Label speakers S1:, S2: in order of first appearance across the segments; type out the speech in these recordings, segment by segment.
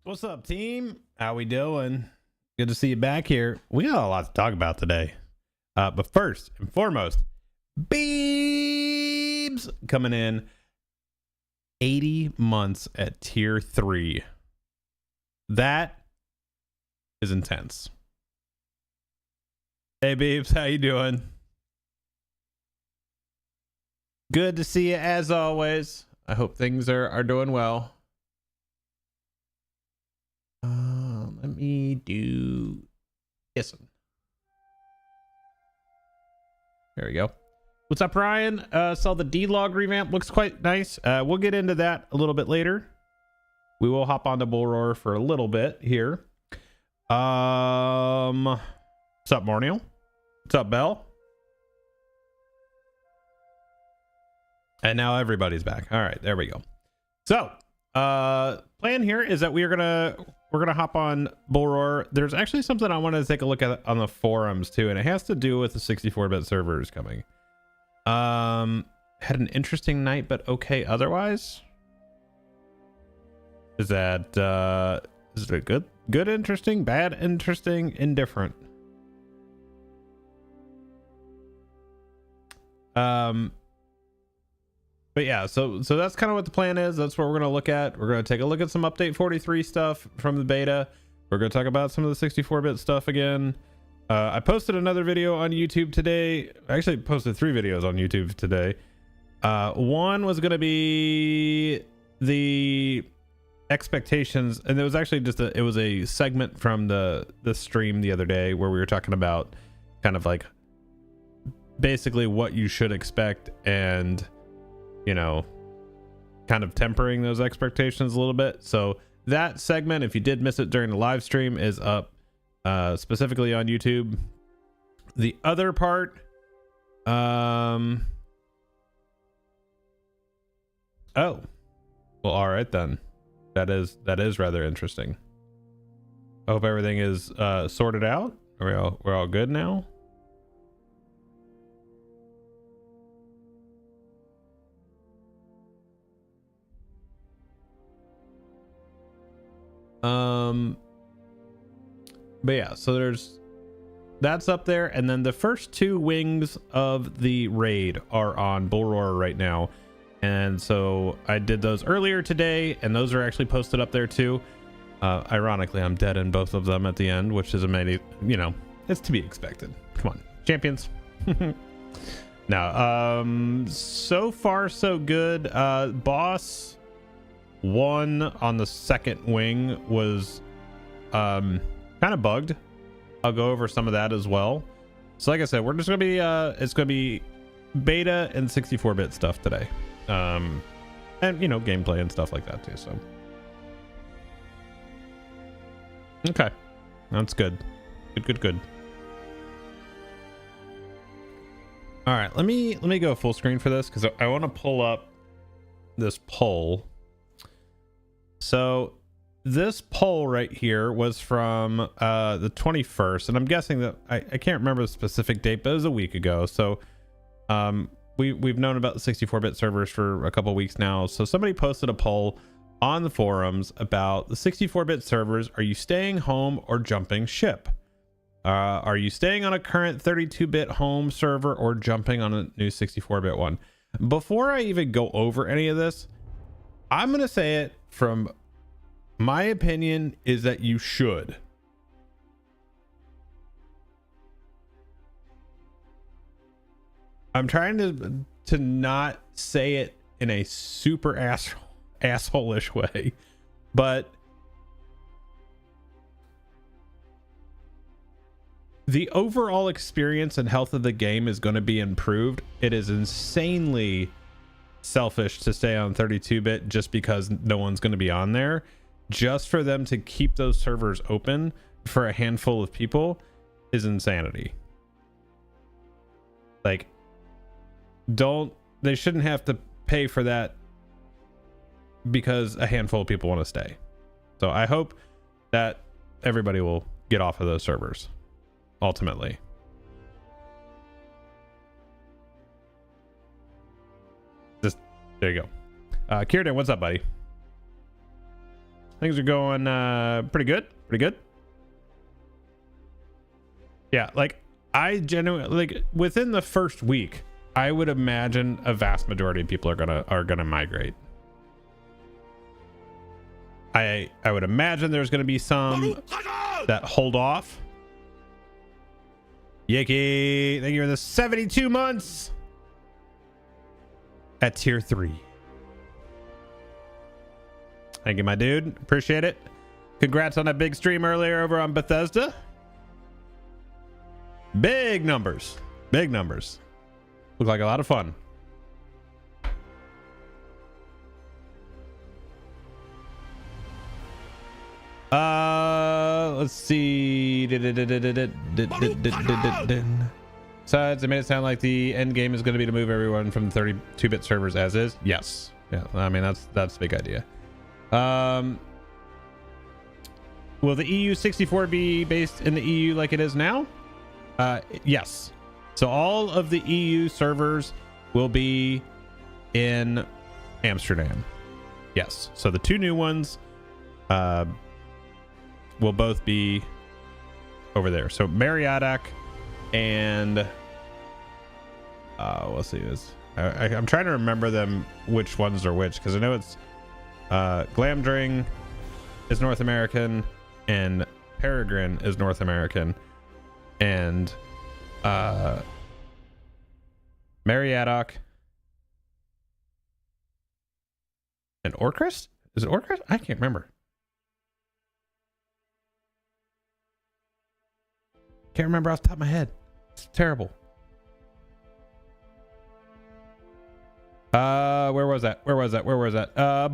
S1: What's up, team? How we doing? Good to see you back here. We got a lot to talk about today. But first and foremost, Beebs coming in 80 months at tier 3. That is intense. Hey, Beebs, how you doing? Good to see you as always. I hope things are doing well. Let me do this one. There we go. What's up, Ryan? Saw the D-Log revamp. Looks quite nice. We'll get into that a little bit later. We will hop onto Bullroar for a little bit here. What's up, Morniel? What's up, Bell? And now everybody's back. All right, there we go. So, plan here is that we're gonna hop on Bullroar. There's actually something I wanted to take a look at on the forums too, and it has to do with the 64-bit servers coming. Had an interesting night, but okay otherwise. Is that is it good interesting, bad interesting, indifferent? But yeah, so that's kind of what the plan is. That's what we're going to look at. We're going to take a look at some update 43 stuff from the beta. We're going to talk about some of the 64-bit stuff again. I posted another video on YouTube today. I actually posted 3 videos on YouTube today. One was going to be the expectations, and it was actually just it was a segment from the stream the other day where we were talking about kind of like basically what you should expect, and you know, kind of tempering those expectations a little bit. So that segment, if you did miss it during the live stream, is up specifically on YouTube. The other part, oh, well, all right then. That is rather interesting. I hope everything is sorted out. We're all good now. But yeah, so that's up there, and then the first 2 wings of the raid are on Bullroar right now, and so I did those earlier today, and those are actually posted up there too. Ironically, I'm dead in both of them at the end, which is amazing. You know, it's to be expected. Come on, champions. Now, so far so good. Boss 1 on the second wing was kind of bugged. I'll go over some of that as well. So like I said, we're just gonna be it's gonna be beta and 64-bit stuff today, and you know, gameplay and stuff like that too. So okay, that's good. Good. All right, let me go full screen for this because I want to pull up this poll. So this poll right here was from the 21st, and I'm guessing that I can't remember the specific date, but it was a week ago. So we've known about the 64-bit servers for a couple weeks now. So somebody posted a poll on the forums about the 64-bit servers. Are you staying home or jumping ship? Are you staying on a current 32-bit home server or jumping on a new 64-bit one? Before I even go over any of this, I'm gonna say it from my opinion is that you should. I'm trying to not say it in a super asshole-ish way, but the overall experience and health of the game is going to be improved. It is insanely selfish to stay on 32-bit just because no one's going to be on there. Just for them to keep those servers open for a handful of people is insanity. Like, they shouldn't have to pay for that because a handful of people want to stay. So I hope that everybody will get off of those servers ultimately. Just there you go. Kieran, what's up, buddy? Things are going pretty good. Pretty good. Yeah, like I genuinely, like within the first week, I would imagine a vast majority of people are gonna migrate. I would imagine there's gonna be some that hold off. Yicky, thank you for the 72 months at tier 3. Thank you, my dude. Appreciate it. Congrats on that big stream earlier over on Bethesda. Big numbers. Big numbers. Look like a lot of fun. Let's see. Besides, it made it sound like the end game is going to be to move everyone from the 32-bit servers as is. Yes. Yeah. I mean, that's the big idea. Will the EU 64 be based in the EU like it is now? Yes. So all of the EU servers will be in Amsterdam. Yes. So the two new ones will both be over there. So Marriott and we'll see this. I'm trying to remember them, which ones are which, because I know it's Glamdring is North American and Peregrine is North American, and Marriott and Orchrist? Is it Orchrist? I can't remember. Can't remember off the top of my head. It's terrible. Where was that?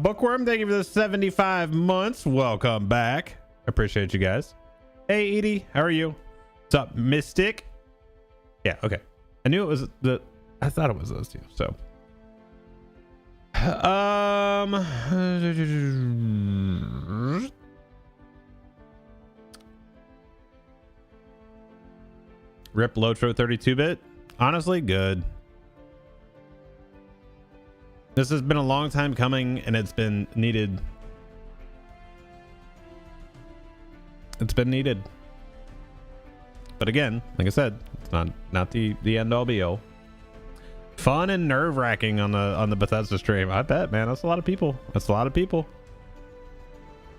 S1: Bookworm, thank you for the 75 months. Welcome back. I appreciate you guys. Hey, Edie, how are you? What's up, Mystic? Yeah, okay. I knew it was I thought it was those two. So, Rip Lotro 32-bit. Honestly, good. This has been a long time coming, and it's been needed. It's been needed. But again, like I said, it's not the end all be all. Fun and nerve-wracking on the Bethesda stream. I bet, man. That's a lot of people. That's a lot of people.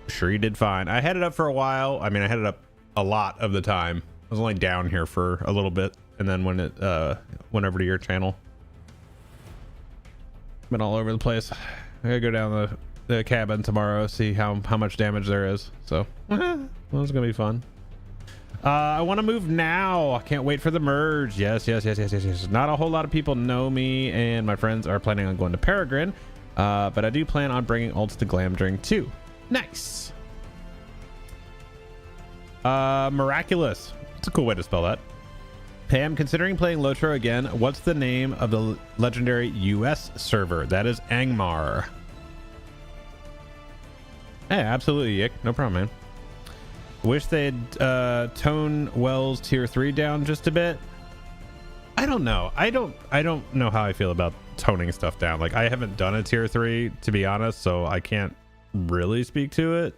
S1: Sure, you did fine. I had it up for a while. I mean, I had it up a lot of the time. I was only down here for a little bit, and then when it went over to your channel, been all over the place. I gotta go down the cabin tomorrow, see how much damage there is. So well, it's gonna be fun. I want to move now. I can't wait for the merge. Yes. Not a whole lot of people know me, and my friends are planning on going to Peregrine, but I do plan on bringing ults to Glamdring too. Nice. Miraculous. It's a cool way to spell that. Hey, I'm considering playing Lotro again. What's the name of the legendary US server? That is Angmar. Hey, absolutely, Yick. No problem, man. Wish they'd tone Wells tier 3 down just a bit. I don't know. I don't know how I feel about toning stuff down. Like, I haven't done a tier 3, to be honest, so I can't really speak to it.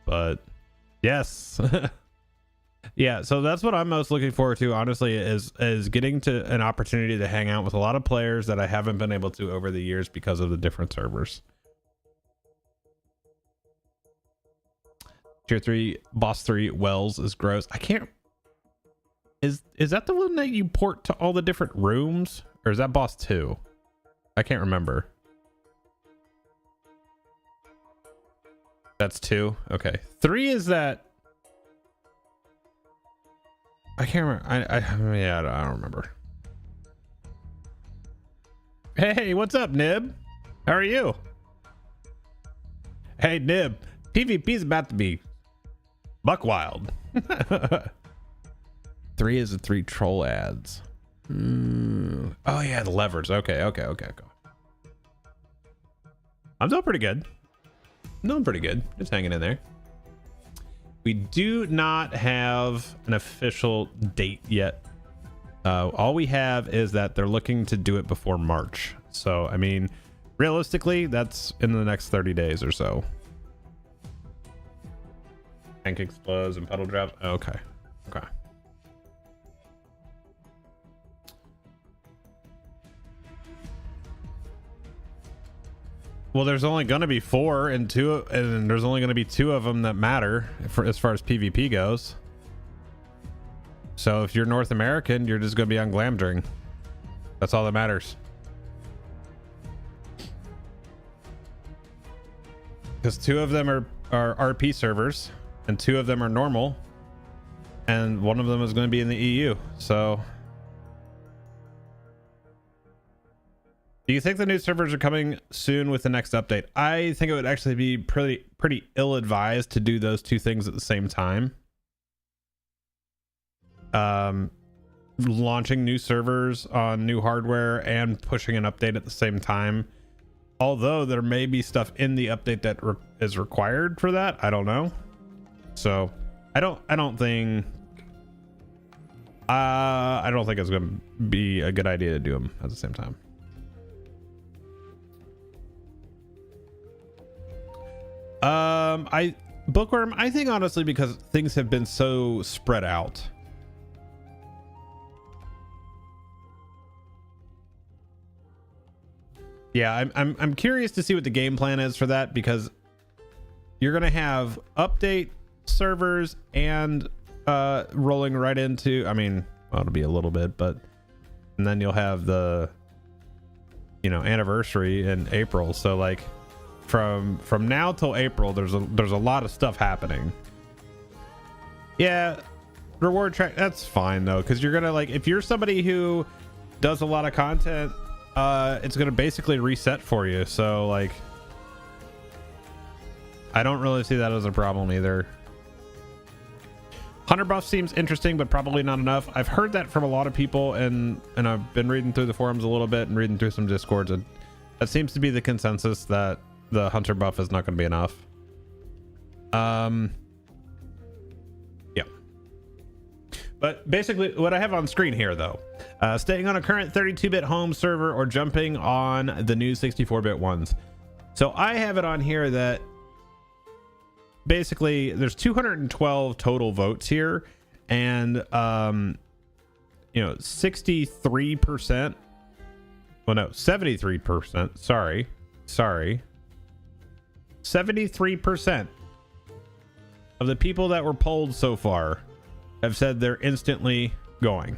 S1: But yes. Yeah, so that's what I'm most looking forward to, honestly, is getting to an opportunity to hang out with a lot of players that I haven't been able to over the years because of the different servers. Tier 3 boss 3 Wells is gross. I can't. Is that the one that you port to all the different rooms, or is that boss 2? I can't remember. That's 2. Okay. 3 is that. I can't remember. I don't remember. Hey, what's up, Nib? How are you? Hey, Nib. PvP's about to be buck wild. 3 is the 3 troll ads. Oh yeah, the levers. Okay. I'm doing pretty good. Just hanging in there. We do not have an official date yet. All we have is that they're looking to do it before March. So, I mean, realistically, that's in the next 30 days or so. Tank explodes and puddle drops. Okay. Okay. Well, there's only going to be 4 and there's only going to be 2 of them that matter as far as PvP goes. So if you're North American, you're just going to be on Glamdring. That's all that matters. Because 2 of them are RP servers and 2 of them are normal, and 1 of them is going to be in the EU. So do you think the new servers are coming soon with the next update? I think it would actually be pretty ill-advised to do those 2 things at the same time. Launching new servers on new hardware and pushing an update at the same time. Although there may be stuff in the update that is required for that. I don't know. So I don't think it's going to be a good idea to do them at the same time. Bookworm, I think honestly, because things have been so spread out. Yeah, I'm curious to see what the game plan is for that, because you're gonna have update servers and rolling right into, I mean, well, it'll be a little bit, but and then you'll have the, you know, anniversary in April. So like from now till April, there's a lot of stuff happening. Yeah, reward track, that's fine though, because you're gonna, like, if you're somebody who does a lot of content, it's gonna basically reset for you. So like, I don't really see that as a problem either. Hunter buff seems interesting, but probably not enough. I've heard that from a lot of people, and I've been reading through the forums a little bit and reading through some discords, and that seems to be the consensus, that the hunter buff is not going to be enough. Yeah, but basically what I have on screen here though, staying on a current 32-bit home server or jumping on the new 64-bit ones. So I have it on here that basically there's 212 total votes here, and you know, 63%, well no, 73%, sorry 73% of the people that were polled so far have said they're instantly going.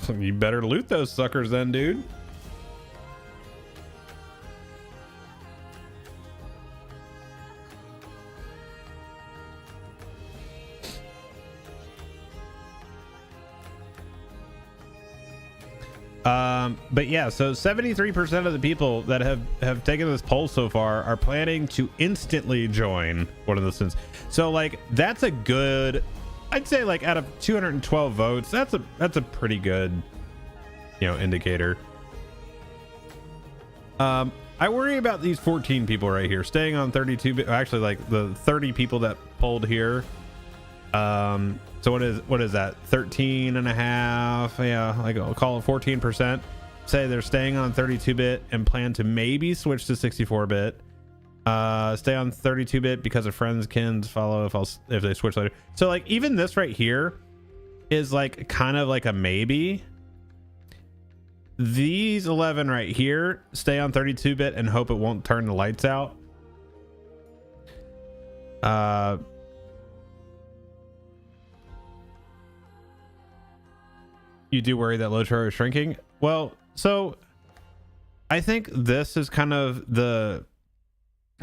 S1: So you better loot those suckers then, dude. But yeah, so 73% of the people that have taken this poll so far are planning to instantly join one of the sins. So like, that's a good, I'd say, like, out of 212 votes, that's a pretty good, you know, indicator. I worry about these 14 people right here staying on 32, actually like the 30 people that polled here. So what is that, 13 and a half? Yeah, like, I'll call it 14%. Say they're staying on 32-bit and plan to maybe switch to 64-bit. Stay on 32-bit because of friends, kins, follow if they switch later. So like, even this right here is like kind of like a maybe. These 11 right here stay on 32-bit and hope it won't turn the lights out. You do worry that Lotro is shrinking? Well, so I think this is kind of the,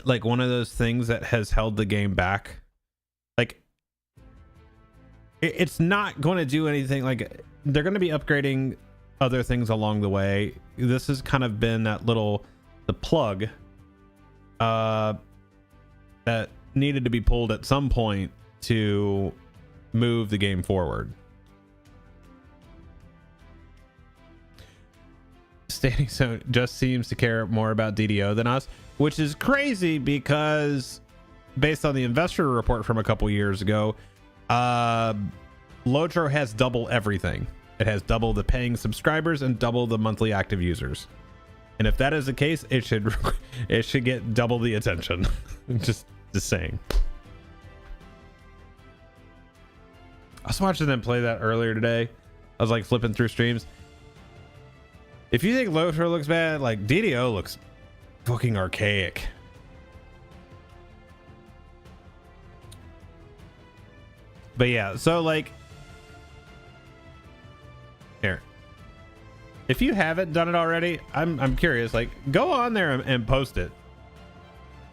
S1: like, one of those things that has held the game back. Like, it's not going to do anything. Like, they're going to be upgrading other things along the way. This has kind of been that the plug that needed to be pulled at some point to move the game forward. Standing Zone just seems to care more about DDO than us, which is crazy because based on the investor report from a couple years ago, Lotro has double everything. It has double the paying subscribers and double the monthly active users. And if that is the case, it should it should get double the attention. just saying. I was watching them play that earlier today. I was like flipping through streams. If you think Lothar looks bad, like DDO looks fucking archaic. But yeah, so like here, if you haven't done it already, I'm curious, like go on there and post it.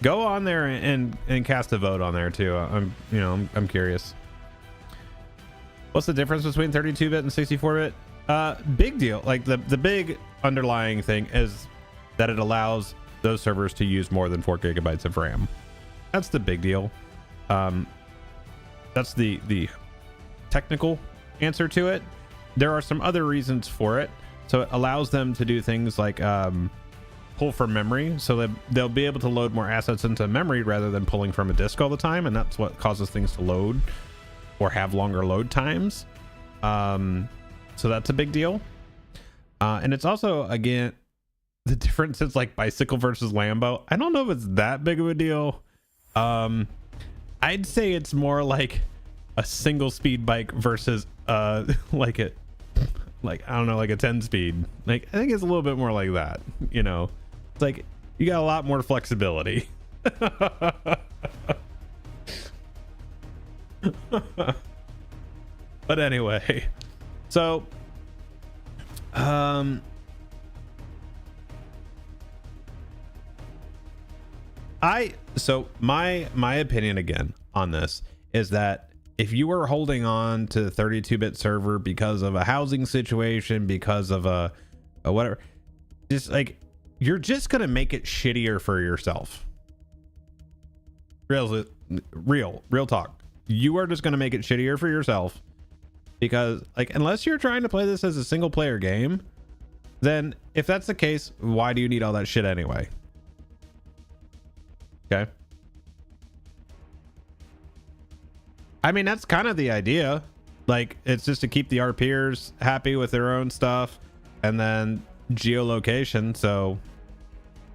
S1: Go on there and cast a vote on there too. I'm curious. What's the difference between 32-bit and 64-bit? Big deal. Like the big underlying thing is that it allows those servers to use more than 4 gigabytes of RAM. That's the big deal. That's the technical answer to it. There are some other reasons for it. So it allows them to do things like pull from memory, so that they'll be able to load more assets into memory rather than pulling from a disk all the time, and that's what causes things to load or have longer load times. So that's a big deal. And it's also, again, the difference is like bicycle versus Lambo. I don't know if it's that big of a deal. I'd say it's more like a single speed bike versus like I don't know, like a 10 speed. Like I think it's a little bit more like that, you know. It's like you got a lot more flexibility. But anyway, so my opinion again on this is that if you were holding on to the 32-bit server because of a housing situation, because of a whatever, just like you're just gonna make it shittier for yourself. Real talk. You are just gonna make it shittier for yourself, because like unless you're trying to play this as a single player game, then if that's the case, why do you need all that shit anyway? Okay. I mean, that's kind of the idea. Like, it's just to keep the RPers happy with their own stuff, and then geolocation. So,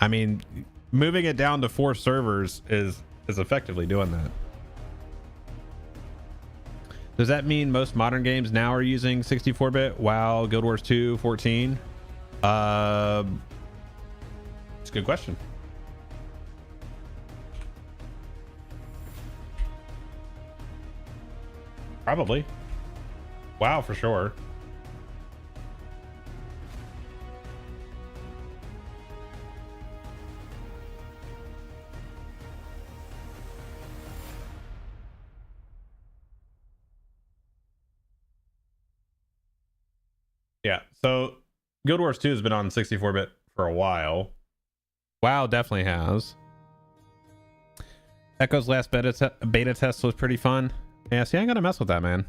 S1: I mean, moving it down to 4 servers is effectively doing that. Does that mean most modern games now are using 64-bit? WoW, Guild Wars 2, 14? It's a good question. Probably. WoW for sure. Yeah, so Guild Wars 2 has been on 64-bit for a while. WoW definitely has. Echo's last beta test was pretty fun. Yeah, see, I ain't gonna mess with that, man.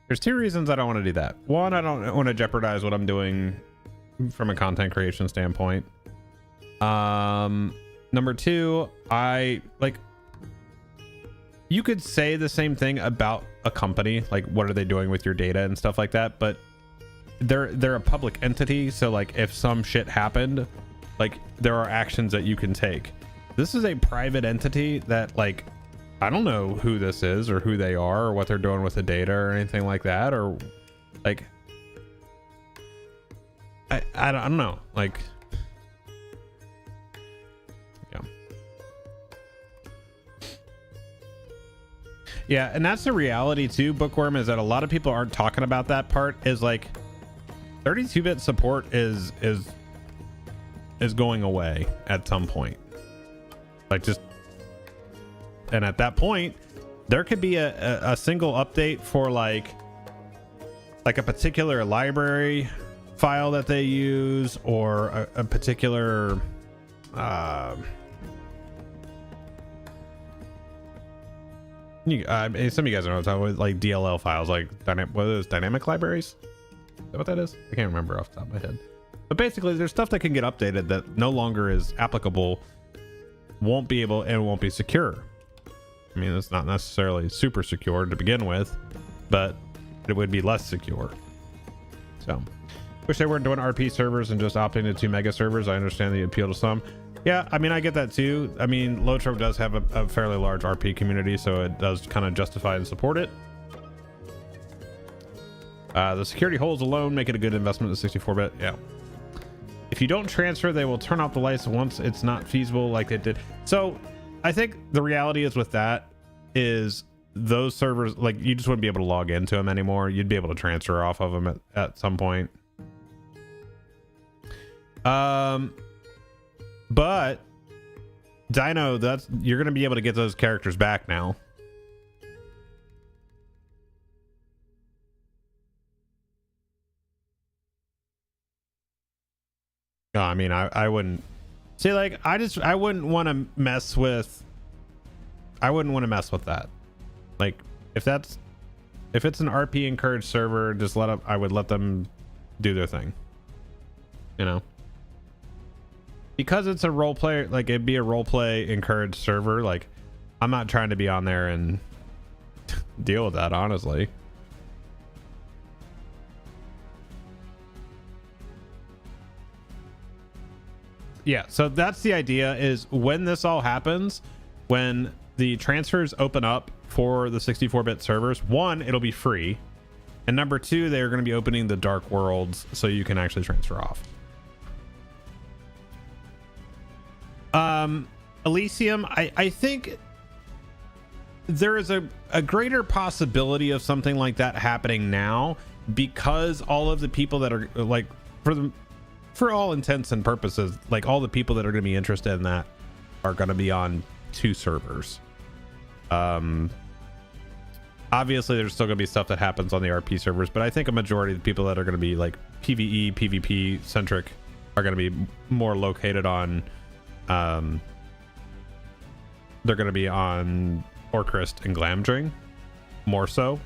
S1: There's 2 reasons I don't want to do that. One, I don't want to jeopardize what I'm doing from a content creation standpoint. Number 2, you could say the same thing about a company, like what are they doing with your data and stuff like that, but they're a public entity, so like if some shit happened, like there are actions that you can take. This is a private entity that, like, I don't know who this is or who they are or what they're doing with the data or anything like that, or like I don't know, like, yeah, and that's the reality too, Bookworm, is that a lot of people aren't talking about that part. Is like 32-bit support is going away at some point, like just. And at that point, there could be a single update for like a particular library file that they use, or a particular some of you guys know what I'm talking about, like DLL files, like what are those, dynamic libraries? Is that what that is? I can't remember off the top of my head. But basically, there's stuff that can get updated that no longer is applicable, won't be able, and won't be secure. I mean, it's not necessarily super secure to begin with, but it would be less secure. So Wish they weren't doing RP servers and just opting to 2 mega servers. I understand the appeal to some. Yeah, I mean, I get that too. I mean, Lotro does have a fairly large RP community, so it does kind of justify and support it. The security holes alone make it a good investment in 64-bit. Yeah. If you don't transfer, they will turn off the lights once it's not feasible like they did. So I think the reality is with that is those servers, like, you just wouldn't be able to log into them anymore. You'd be able to transfer off of them at some point. But Dino, you're going to be able to get those characters back now. I mean, I wouldn't see, like, I wouldn't want to mess with that. Like, if it's an RP encouraged server, just I would let them do their thing, you know, because it's a role play, like, it'd be a role play encouraged server. Like, I'm not trying to be on there and deal with that, honestly. Yeah, so that's the idea, is when this all happens, when the transfers open up for the 64-bit servers, one, it'll be free, and number two, they're going to be opening the dark worlds so you can actually transfer off. Elysium, I think there is a greater possibility of something like that happening now, because all of the people that are, like, for all intents and purposes, like, all the people that are going to be interested in that are going to be on 2 servers. Obviously there's still going to be stuff that happens on the RP servers, but I think a majority of the people that are going to be, like, PvE, PvP centric are going to be more located on, they're going to be on Orcrist and Glamdring more so.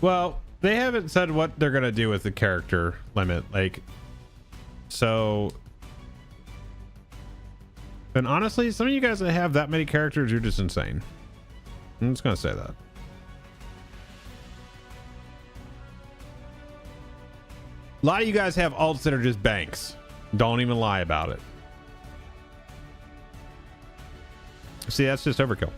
S1: Well, they haven't said what they're going to do with the character limit. Like, so, and honestly, some of you guys that have that many characters, you're just insane. I'm just going to say that. A lot of you guys have alts that are just banks. Don't even lie about it. See, that's just overkill.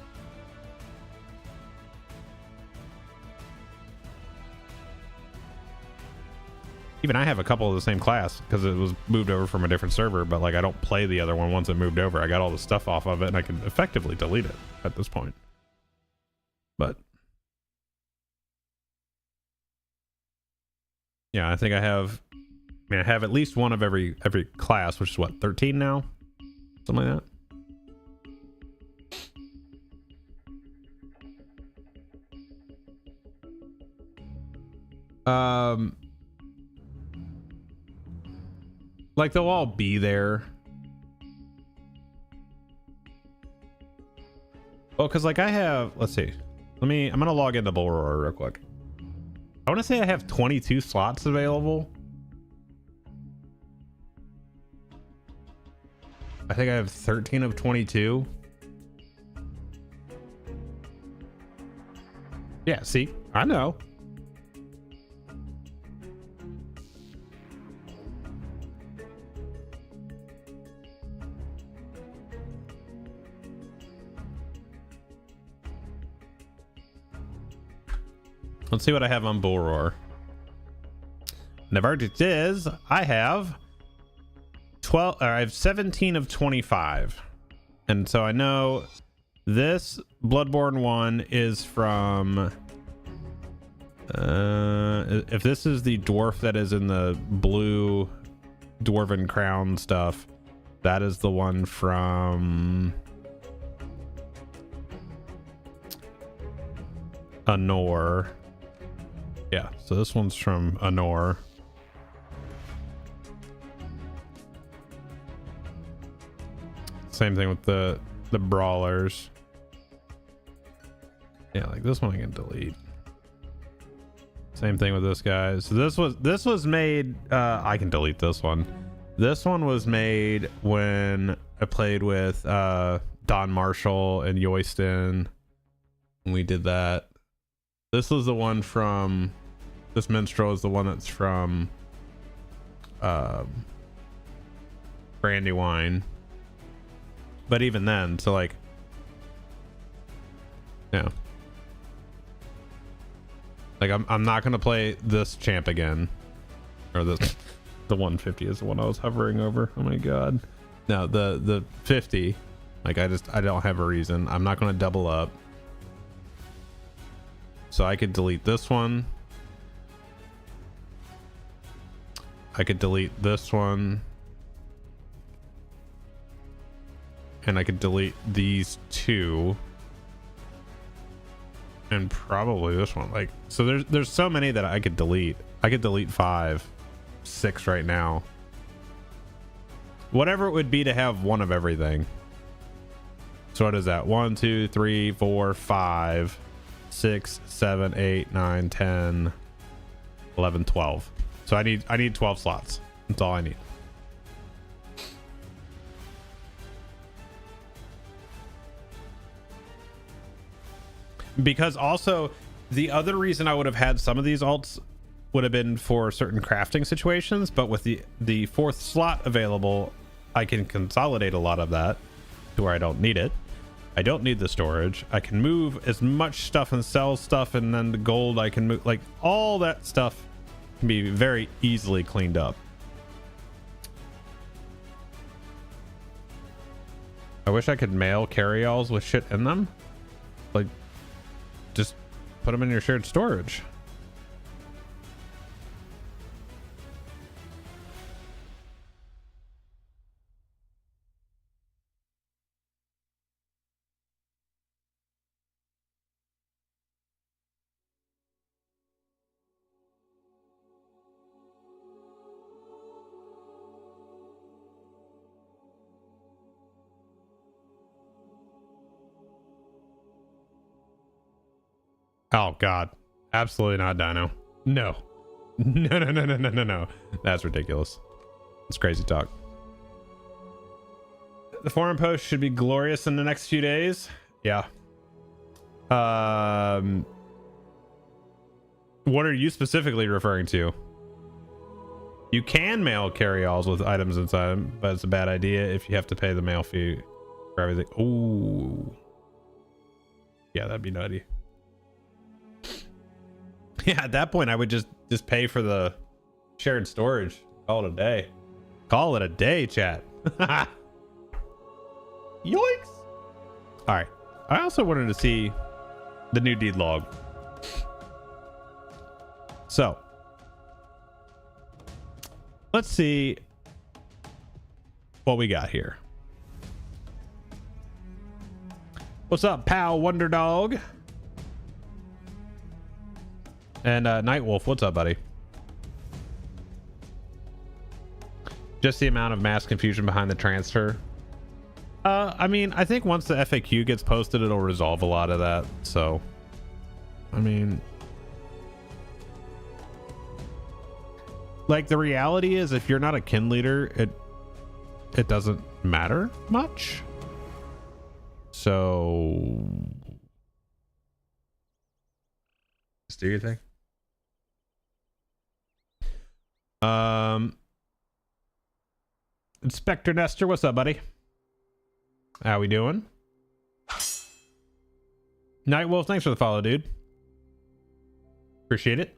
S1: Even I have a couple of the same class because it was moved over from a different server, but, like, I don't play the other one once it moved over. I got all the stuff off of it and I can effectively delete it at this point. But yeah, I think I have at least one of every class, which is what, 13 now? Something like that. Like, they'll all be there. Well, because, like, I have, let's see. I'm gonna log into Bludborn real quick. I want to say I have 22 slots available. I think I have 13 of 22. Yeah, see, I know. Let's see what I have on Bull Roar. The verdict is I have 17 of 25. And so I know this Bludborn one is from if this is the dwarf that is in the blue dwarven crown stuff, that is the one from Anor. Yeah, so this one's from Anor. Same thing with the brawlers. Yeah, like this one I can delete. Same thing with this guy. So this was made, I can delete this one. This one was made when I played with Don Marshall and Yoyston We did that. This is the one from, this minstrel is the one that's from Brandywine. But even then, so like, yeah. Like I'm not gonna play this champ again. Or the 150 is the one I was hovering over. Oh my god. No, the 50. Like I don't have a reason. I'm not gonna double up. So I could delete this one. I could delete this one. And I could delete these two. And probably this one. Like, so there's so many that I could delete. I could delete 5, 6 right now. Whatever it would be to have one of everything. So what is that? 1, 2, 3, 4, 5, 6, 7, 8, 9, 10, 11, 12. So I need 12 slots. That's all I need. Because also the other reason I would have had some of these alts would have been for certain crafting situations, but with the fourth slot available, I can consolidate a lot of that to where I don't need it. I don't need the storage. I can move as much stuff and sell stuff, and then the gold I can move, like all that stuff can be very easily cleaned up. I wish I could mail carry-alls with shit in them. Like, just put them in your shared storage. Oh god, absolutely not Dino. No. No. That's ridiculous. It's crazy talk. The forum post should be glorious in the next few days. Yeah. What are you specifically referring to? You can mail carry-alls with items inside them, but it's a bad idea if you have to pay the mail fee for everything. Ooh. Yeah, that'd be nutty. Yeah, at that point I would just pay for the shared storage. Call it a day. Call it a day, chat. Yoinks. All right. I also wanted to see the new deed log. So let's see what we got here. What's up, pal Wonder Dog? And Nightwolf, what's up, buddy? Just the amount of mass confusion behind the transfer. I mean, I think once the FAQ gets posted, it'll resolve a lot of that. So, I mean, like the reality is, if you're not a kin leader, it doesn't matter much. So, just do your thing. Inspector Nestor, what's up, buddy? How we doing? Nightwolf, thanks for the follow, dude. Appreciate it.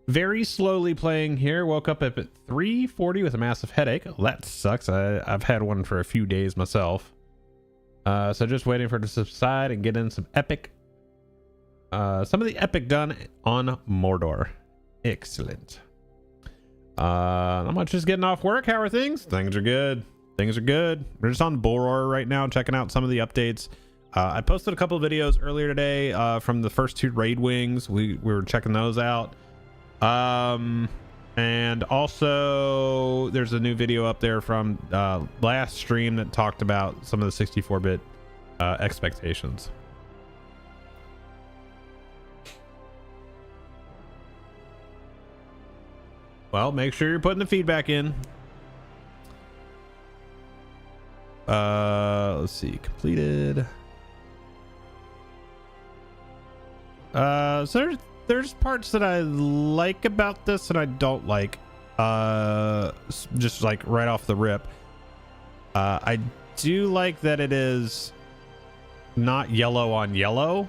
S1: Very slowly playing here. Woke up at 3:40 with a massive headache. Well, that sucks. I've had one for a few days myself. So just waiting for it to subside and get in some epic. Some of the epic done on Mordor. Excellent. Not much, just getting off work. How are things? Things are good. Things are good. We're just on Boror right now, checking out some of the updates. I posted a couple of videos earlier today from the first 2 raid wings. We were checking those out. And also there's a new video up there from last stream that talked about some of the 64-bit expectations. Well, make sure you're putting the feedback in. Let's see, completed. There's parts that I like about this and I don't like. Just like right off the rip. I do like that it is not yellow on yellow.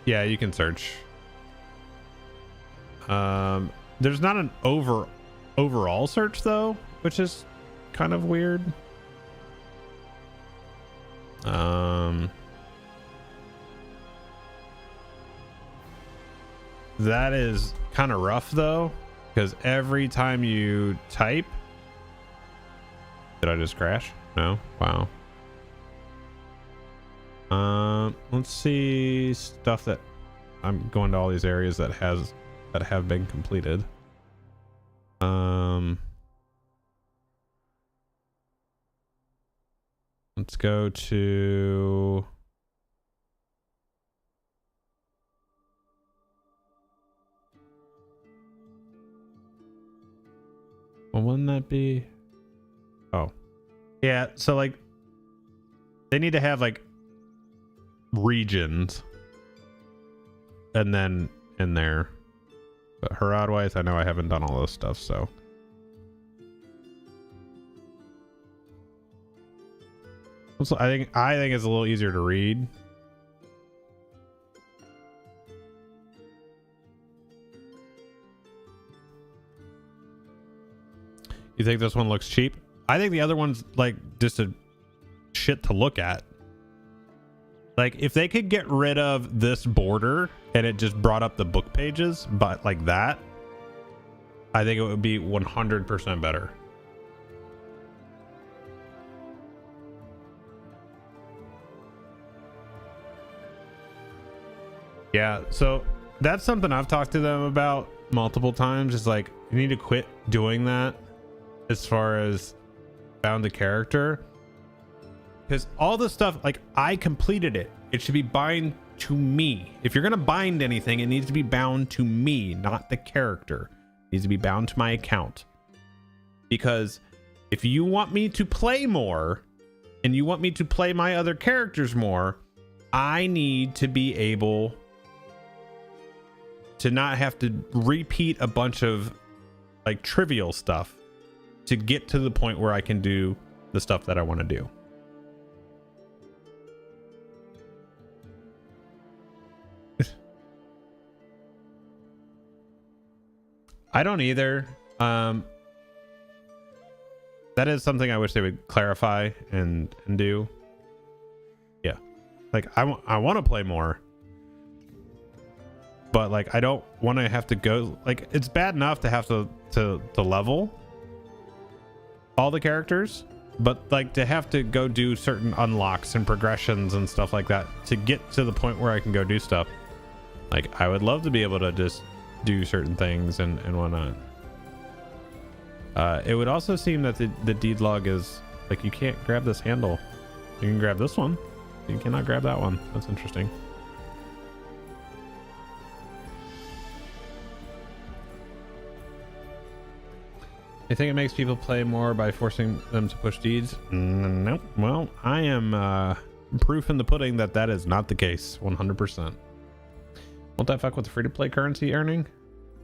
S1: Yeah, you can search. There's not an overall search though, which is kind of weird. That is kind of rough though, because every time you type, did I just crash? No. Wow. Let's see stuff that I'm going to all these areas that have been completed. Let's go to well, wouldn't that be? Oh, yeah. So like, they need to have like regions, and then in there. But Herod-wise, I know I haven't done all this stuff, so. Also, I think it's a little easier to read. You think this one looks cheap? I think the other one's like just a shit to look at. Like if they could get rid of this border and it just brought up the book pages, but like that, I think it would be 100% better. Yeah, so that's something I've talked to them about multiple times. Is like, you need to quit doing that as far as bound to character, because all the stuff, like, I completed it. It should be bind to me. If you're gonna bind anything, it needs to be bound to me, not the character. It needs to be bound to my account. Because if you want me to play more and you want me to play my other characters more, I need to be able to not have to repeat a bunch of like trivial stuff to get to the point where I can do the stuff that I want to do. I don't either. That is something I wish they would clarify and do. Yeah, like I want to play more, but like I don't want to have to go, like, it's bad enough to have to level all the characters, but like to have to go do certain unlocks and progressions and stuff like that to get to the point where I can go do stuff. Like I would love to be able to just do certain things and whatnot. It would also seem that the deed log is like, you can't grab this handle. You can grab this one. You cannot grab that one. That's interesting. You think it makes people play more by forcing them to push deeds? Nope. Well, I am proof in the pudding that that is not the case. 100%. Won't that fuck with the free-to-play currency earning?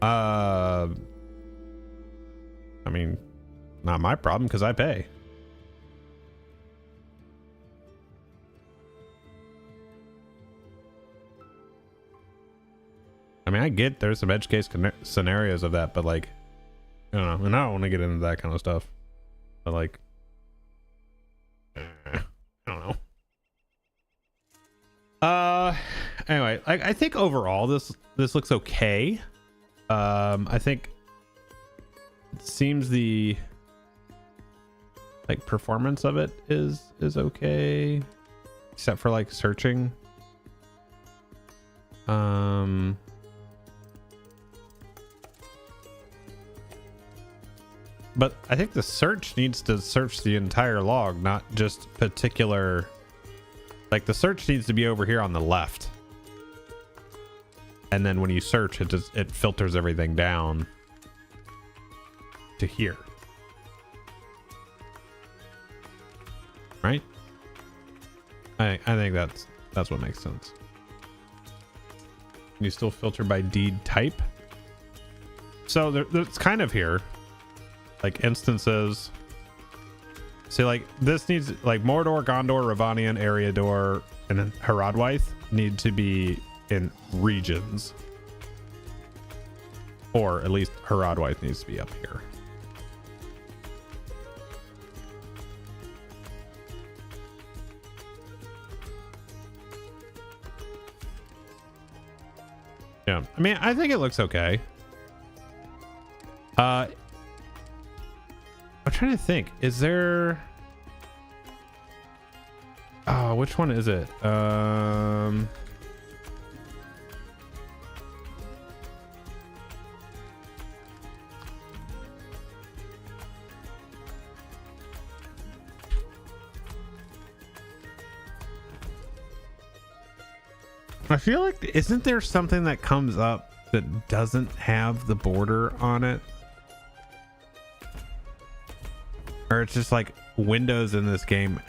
S1: I mean, not my problem because I pay. I mean, I get there's some edge case scenarios of that, but like, I don't know, and I don't want to get into that kind of stuff. But like, I don't know. Anyway, I think overall this looks okay. I think it seems the like performance of it is okay, except for like searching. But I think the search needs to search the entire log, not just particular. Like the search needs to be over here on the left. And then when you search, it filters everything down to here. Right? I think that's what makes sense. Can you still filter by deed type? So there's kind of here, like instances. See, like this needs like Mordor, Gondor, Ravanian, Eriador, and Haradwaith need to be in regions, or at least Haradwaith needs to be up here. Yeah, I mean, I think it looks okay. I'm trying to think. Is there? Oh, which one is it? I feel like, isn't there something that comes up that doesn't have the border on it? Or it's just like windows in this game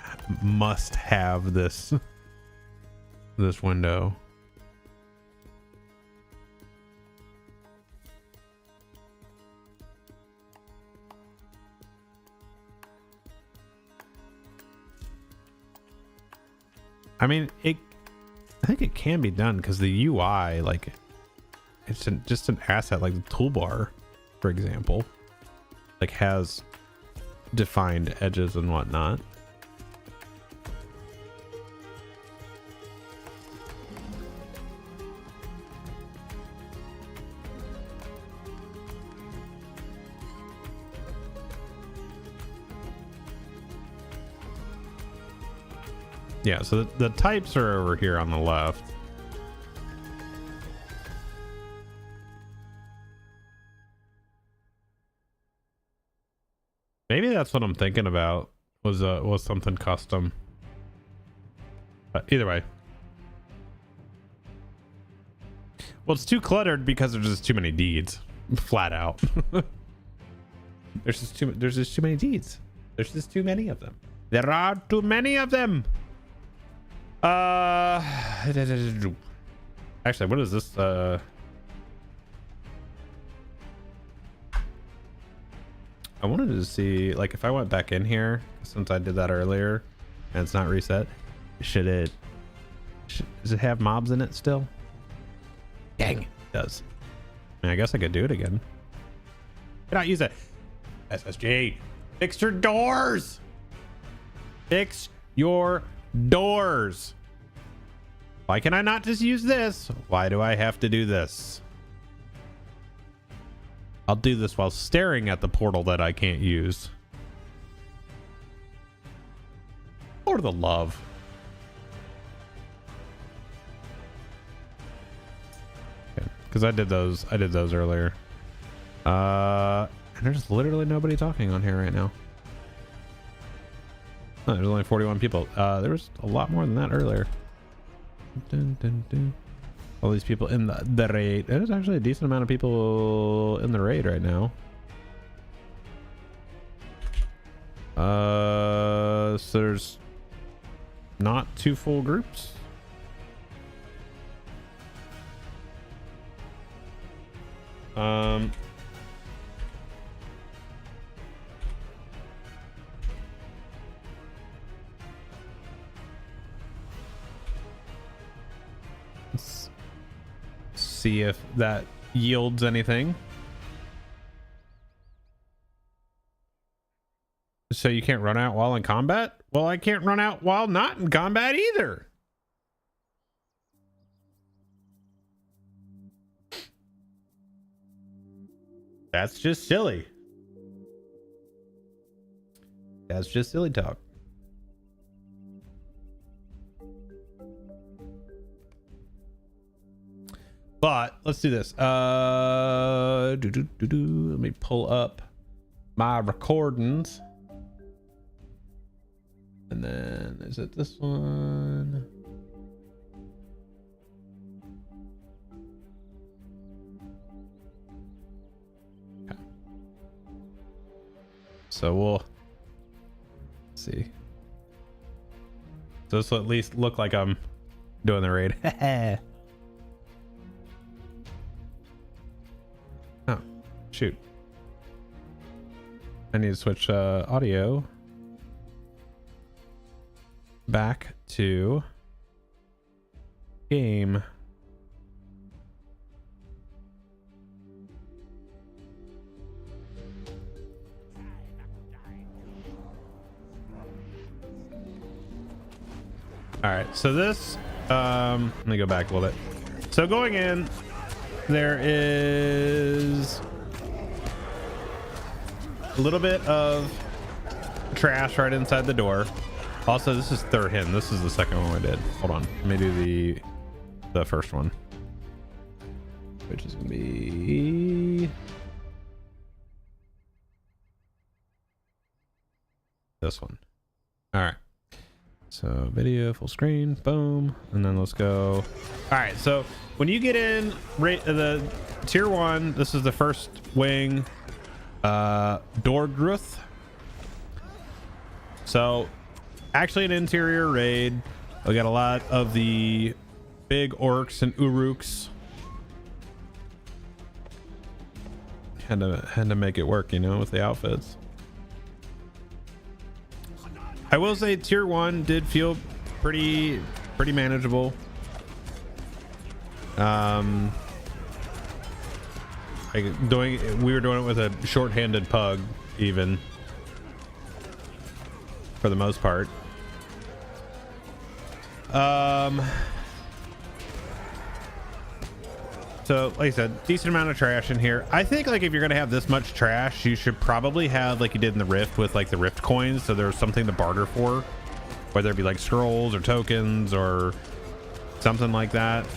S1: must have this window. I mean, I think it can be done because the UI, like, it's just an asset, like the toolbar, for example, like has defined edges and whatnot. Yeah, so the types are over here on the left. Maybe that's what I'm thinking about, was something custom. But either way. Well, it's too cluttered because there's just too many deeds. Flat out. There's just too many deeds. There's just too many of them. There are too many of them. Actually, what is this? I wanted to see, like, if I went back in here, since I did that earlier and it's not reset, does it have mobs in it still? Dang, it does. I mean, I guess I could do it again. Cannot use it. SSG, fix your doors. Fix your doors. Why can I not just use this? Why do I have to do this? I'll do this while staring at the portal that I can't use. For the love. Because I did those earlier. And there's literally nobody talking on here right now. Oh, there's only 41 people. There was a lot more than that earlier. Dun, dun, dun. All these people in the raid. There's actually a decent amount of people in the raid right now. So there's not 2 full groups. Let's see if that yields anything. So you can't run out while in combat? Well, I can't run out while not in combat either. That's just silly. That's just silly talk. But let's do this. Let me pull up my recordings. And then is it this one? Okay. So we'll see. This will at least look like I'm doing the raid. Oh, shoot. I need to switch audio back to game. All right, so this, let me go back a little bit. So going in, there is a little bit of trash right inside the door. Also, this is third hidden. This is the second one we did. Hold on, let me do the first one, which is gonna be this one. All right. So video full screen, boom, and then let's go. All right, so when you get in the tier 1, this is the first wing, Dordruth. So actually an interior raid. We got a lot of the big orcs and uruks. Had to make it work, you know, with the outfits. I will say tier 1 did feel pretty manageable. We were doing it with a short-handed pug, even, for the most part. So like I said, decent amount of trash in here. I think like if you're gonna have this much trash, you should probably have like you did in the Rift with like the Rift coins, so there's something to barter for, whether it be like scrolls or tokens or something like that.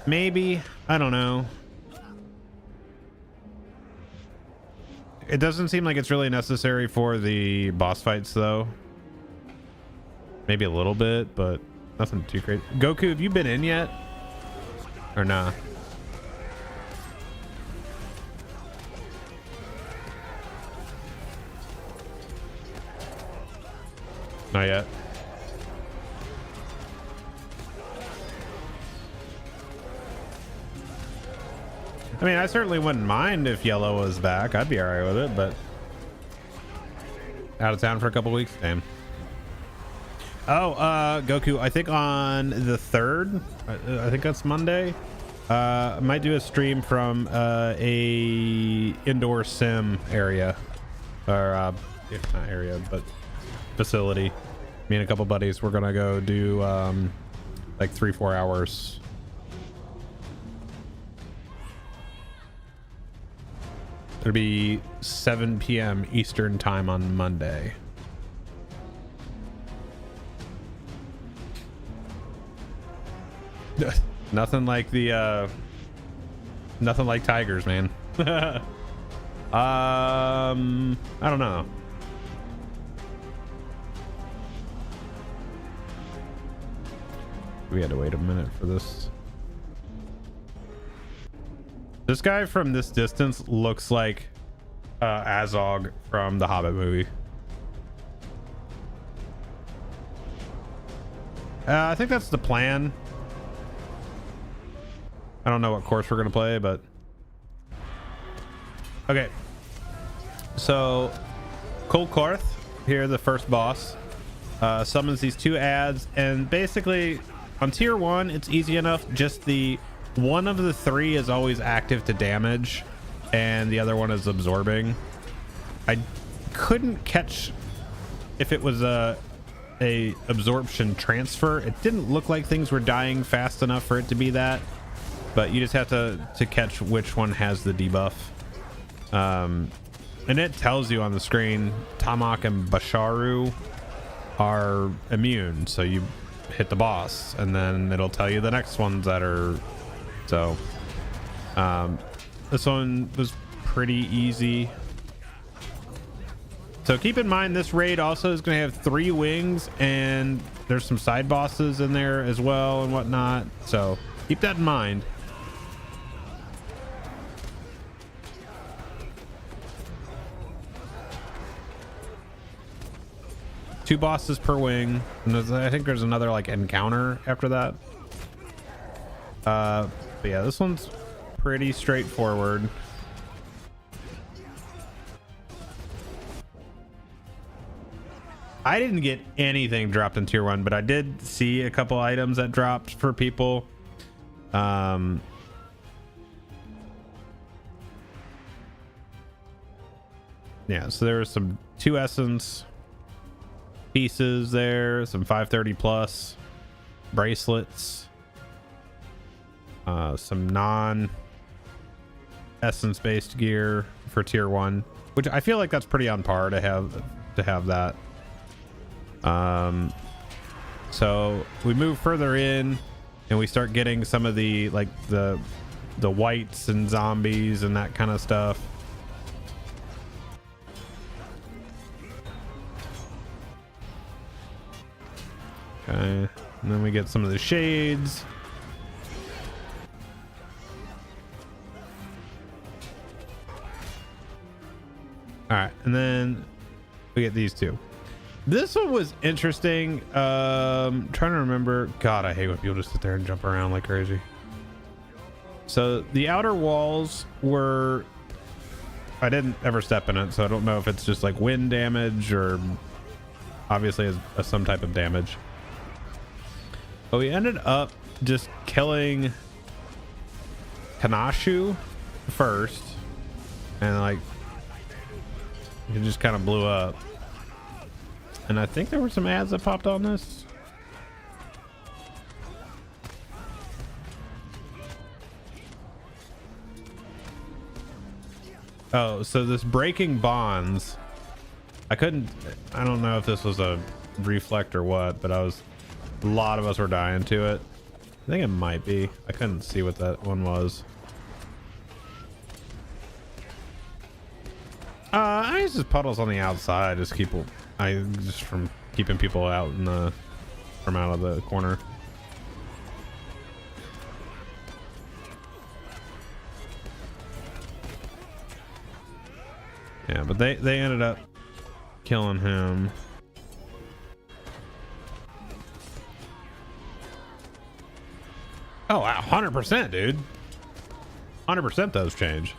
S1: Maybe, I don't know. It doesn't seem like it's really necessary for the boss fights though. Maybe a little bit, but nothing too crazy. Goku, have you been in yet? Or nah? Not yet. I mean, I certainly wouldn't mind if Yellow was back. I'd be alright with it, but out of town for a couple weeks, damn. Oh, Goku, I think on the 3rd, I think that's Monday, I might do a stream from a indoor sim area, or not area, but facility. Me and a couple buddies, we're gonna go do like 3-4 hours. It'll be 7 p.m. Eastern time on Monday. Nothing like the nothing like tigers, man. I don't know. We had to wait a minute for this. This guy from this distance looks like Azog from the Hobbit movie. I think that's the plan. I don't know what course we're gonna play, but okay. So Cold Karth here, the first boss, summons these 2 ads, and basically on tier 1 it's easy enough. Just the one of the 3 is always active to damage and the other one is absorbing. I couldn't catch if it was a absorption transfer. It didn't look like things were dying fast enough for it to be that, but you just have to catch which one has the debuff. And it tells you on the screen Tamak and Basharu are immune, so you hit the boss and then it'll tell you the next ones that are. So this one was pretty easy. So keep in mind this raid also is going to have 3 wings, and there's some side bosses in there as well and whatnot, so keep that in mind. 2 bosses per wing, and I think there's another like encounter after that. But yeah, this one's pretty straightforward. I didn't get anything dropped in tier 1, but I did see a couple items that dropped for people. Yeah, so there was some 2 essence pieces there, some 530 plus bracelets, some non essence based gear for tier 1, which I feel like that's pretty on par to have that. So we move further in and we start getting some of the like the whites and zombies and that kind of stuff. Okay, and then we get some of the shades. All right, and then we get these 2. This one was interesting. Trying to remember. God, I hate when people just sit there and jump around like crazy. So the outer walls were, I didn't ever step in it, so I don't know if it's just like wind damage or obviously as some type of damage. But we ended up just killing Kanashu first, and like it just kind of blew up. And I think there were some ads that popped on this. Oh, so this breaking bonds, I don't know if this was a reflect or what, but a lot of us were dying to it. I think it might be. I couldn't see what that one was. I use just puddles on the outside, just from keeping people out from out of the corner. Yeah, but they ended up killing him. Oh wow, 100%, dude. 100% those change.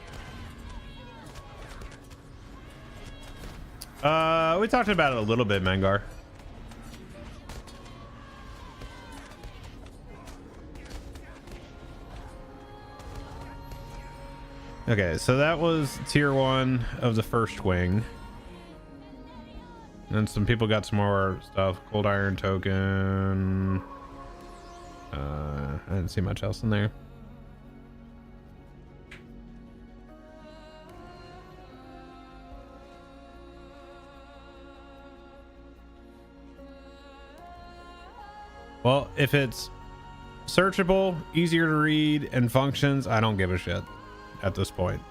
S1: We talked about it a little bit, Mangar. Okay, so that was tier 1 of the first wing. And some people got some more stuff. Cold iron token. I didn't see much else in there. Well, if it's searchable, easier to read, and functions, I don't give a shit at this point.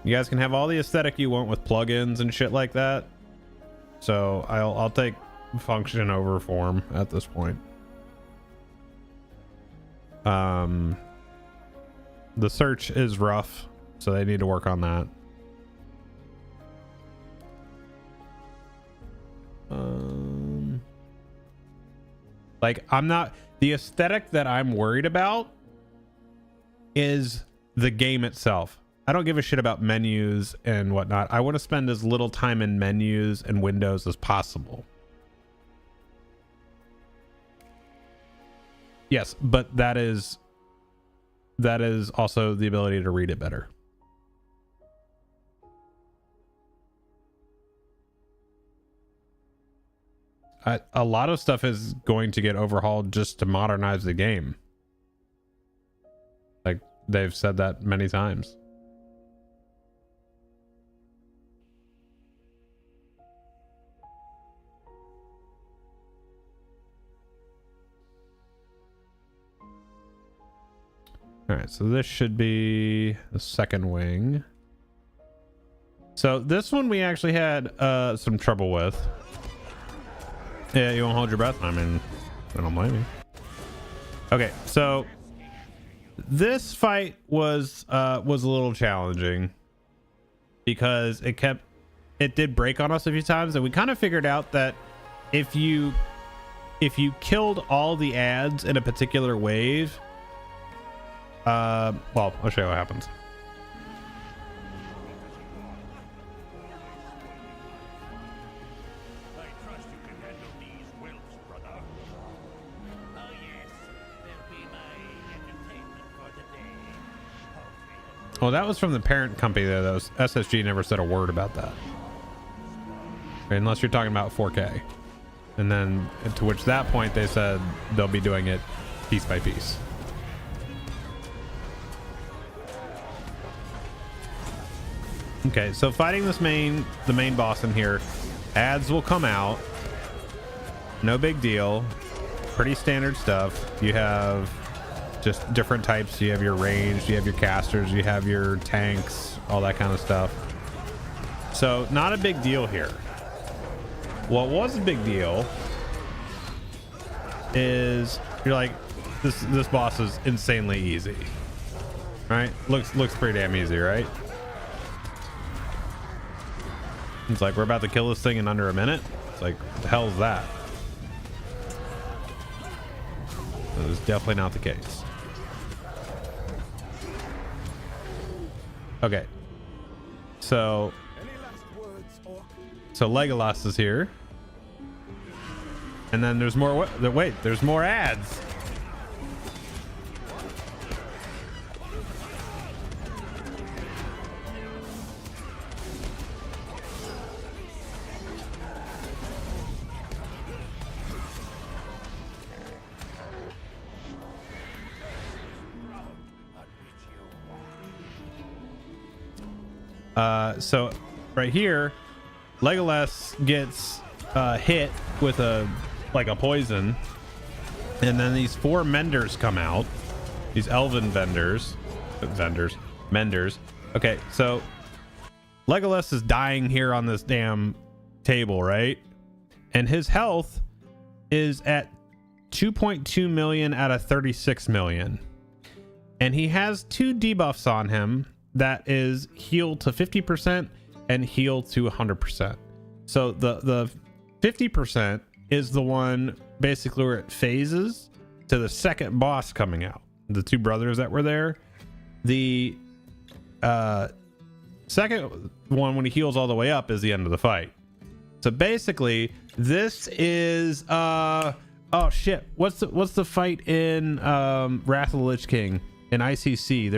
S1: You guys can have all the aesthetic you want with plugins and shit like that. So I'll take function over form at this point. The search is rough, so they need to work on that. Like, the aesthetic that I'm worried about is the game itself. I don't give a shit about menus and whatnot. I want to spend as little time in menus and windows as possible. Yes, but that is also the ability to read it better. A lot of stuff is going to get overhauled just to modernize the game. Like, they've said that many times. All right, so this should be the second wing. So this one we actually had some trouble with. Yeah, you won't hold your breath. I mean, I don't blame you. Okay, so this fight was a little challenging because it did break on us a few times, and we kind of figured out that if you killed all the ads in a particular wave, well, I'll show you what happens. Well, that was from the parent company there, though. SSG never said a word about that. Unless you're talking about 4K. And then to which that point they said they'll be doing it piece by piece. Okay, so fighting the main boss in here, ads will come out. No big deal. Pretty standard stuff. You have just different types. You have your ranged, you have your casters, you have your tanks, all that kind of stuff. So not a big deal here. What was a big deal is you're like, this boss is insanely easy, right? Looks pretty damn easy, right? It's like, we're about to kill this thing in under a minute. It's like, what the hell is that? That is definitely not the case. Okay, so Legolas is here, and then there's more. Wait, there's more ads. So right here, Legolas gets hit with a poison, and then these 4 menders come out. These elven menders. Okay, so Legolas is dying here on this damn table, right? And his health is at 2.2 million out of 36 million, and he has 2 debuffs on him. That is heal to 50% and heal to 100%. So the 50% is the one basically where it phases to the second boss coming out. The 2 brothers that were there. The second one, when he heals all the way up, is the end of the fight. So basically, this is oh shit. What's the fight in Wrath of the Lich King in ICC?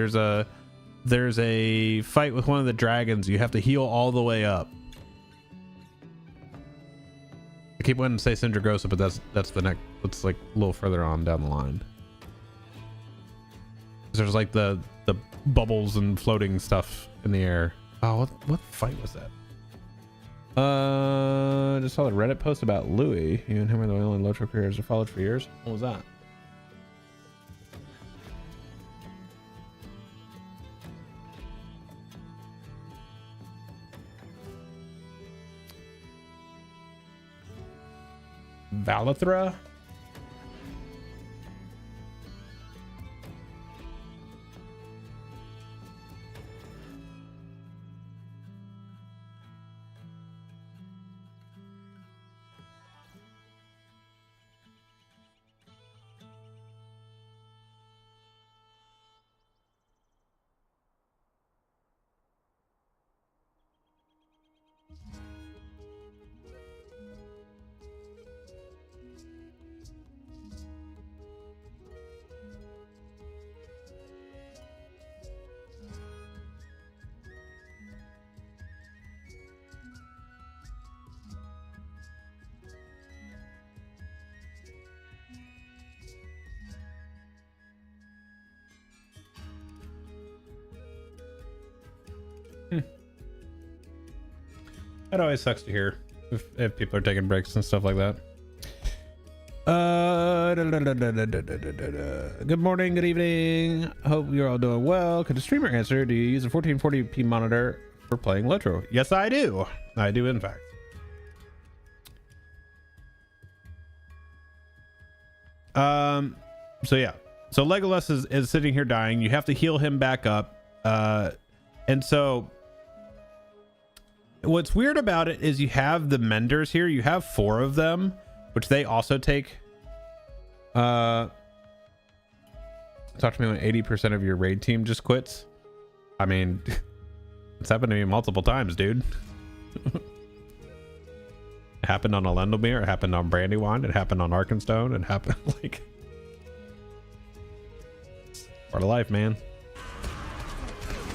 S1: There's a fight with one of the dragons. You have to heal all the way up. I keep wanting to say Sindragosa, but that's the next. It's like a little further on down the line. There's like the bubbles and floating stuff in the air. Oh, what fight was that? I just saw a Reddit post about Louis. You and him are the only Lotro creators I followed for years. What was that? Valithra? That always sucks to hear if people are taking breaks and stuff like that. Good morning, good evening. Hope you're all doing well. Could a streamer answer, do you use a 1440p monitor for playing Lotro? Yes, I do. I do, in fact. So yeah. So Legolas is sitting here dying. You have to heal him back up. And so what's weird about it is you have the menders here. You have 4 of them, which they also take. Talk to me when 80% of your raid team just quits. I mean, it's happened to me multiple times, dude. It happened on Elendilmere, it happened on Brandywine, it happened on Arkenstone, it happened like part of life, man.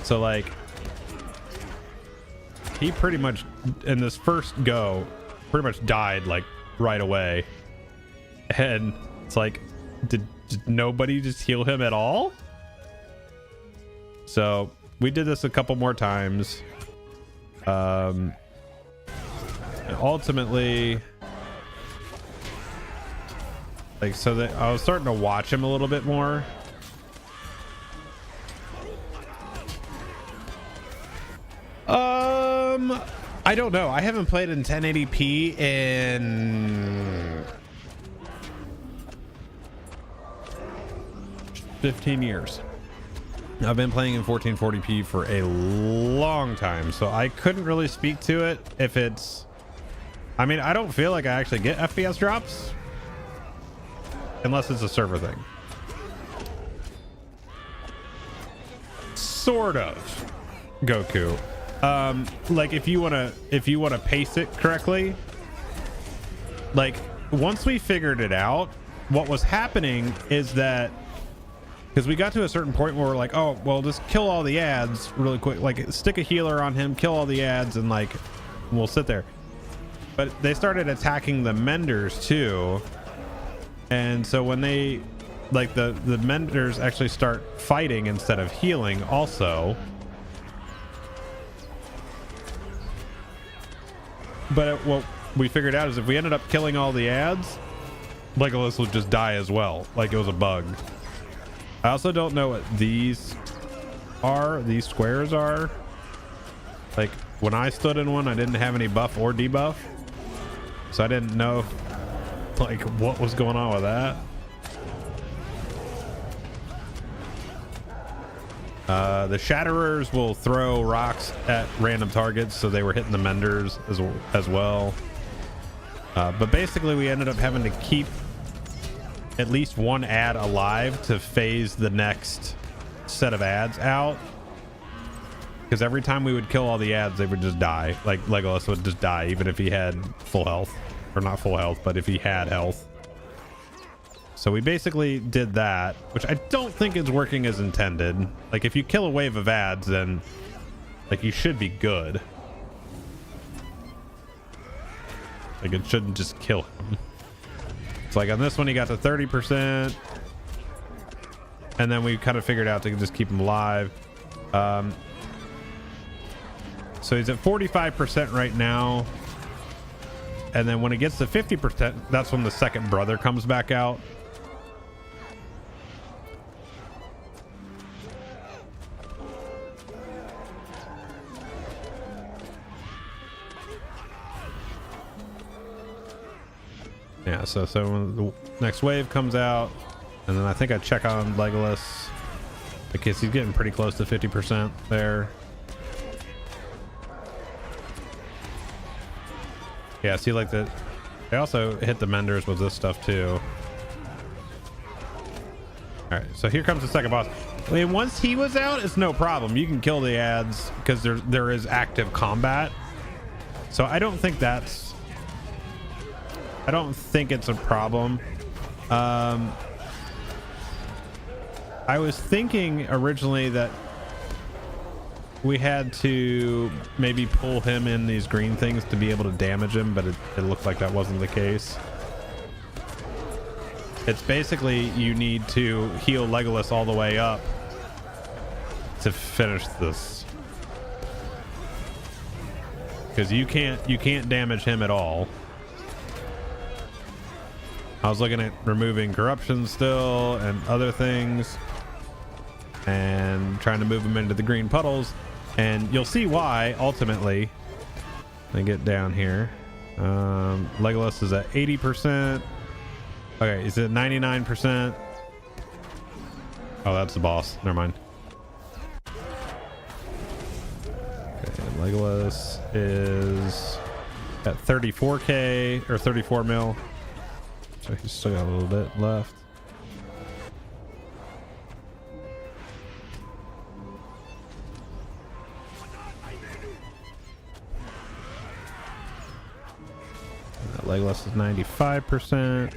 S1: So like he pretty much in this first go pretty much died like right away, and it's like did nobody just heal him at all? So we did this a couple more times. And ultimately, like, so that I was starting to watch him a little bit more. I don't know. I haven't played in 1080p in 15 years. I've been playing in 1440p for a long time, so I couldn't really speak to it if it's, I mean, I don't feel like I actually get FPS drops unless it's a server thing. Sort of, Goku. Like if you want to pace it correctly, like once we figured it out, what was happening is that because we got to a certain point where we're like, oh well, just kill all the ads really quick, like stick a healer on him, kill all the ads, and like we'll sit there. But they started attacking the menders too, and so when they like the menders actually start fighting instead of healing also. But what we figured out is if we ended up killing all the ads, Legolas would just die as well, like it was a bug. I also don't know what these squares are. Like when I stood in one, I didn't have any buff or debuff, so I didn't know like what was going on with that. The Shatterers will throw rocks at random targets, so they were hitting the menders as well. But basically we ended up having to keep at least one ad alive to phase the next set of ads out, because every time we would kill all the ads, they would just die. Like Legolas would just die even if he had full health, or not full health, but if he had health. So we basically did that, which I don't think is working as intended. Like if you kill a wave of ads, then like you should be good. Like it shouldn't just kill him. It's like on this one he got to 30%, and then we kind of figured out to just keep him alive. So he's at 45% right now, and then when it gets to 50%, that's when the second brother comes back out. Yeah, so when the next wave comes out, and then I think I check on Legolas because he's getting pretty close to 50% there. Yeah, see, like they also hit the menders with this stuff too. All right, so here comes the second boss. I mean, once he was out, it's no problem. You can kill the ads because there is active combat. So I don't think it's a problem. I was thinking originally that we had to maybe pull him in these green things to be able to damage him, but it looked like that wasn't the case. It's basically you need to heal Legolas all the way up to finish this, because you can't damage him at all. I was looking at removing corruption still and other things and trying to move him into the green puddles, and you'll see why ultimately. Let me get down here. Legolas is at 80%. Okay, he's at 99%. Oh, that's the boss. Never mind. Okay, Legolas is at 34k or 34 mil. So he's still got a little bit left. Legolas is 95%.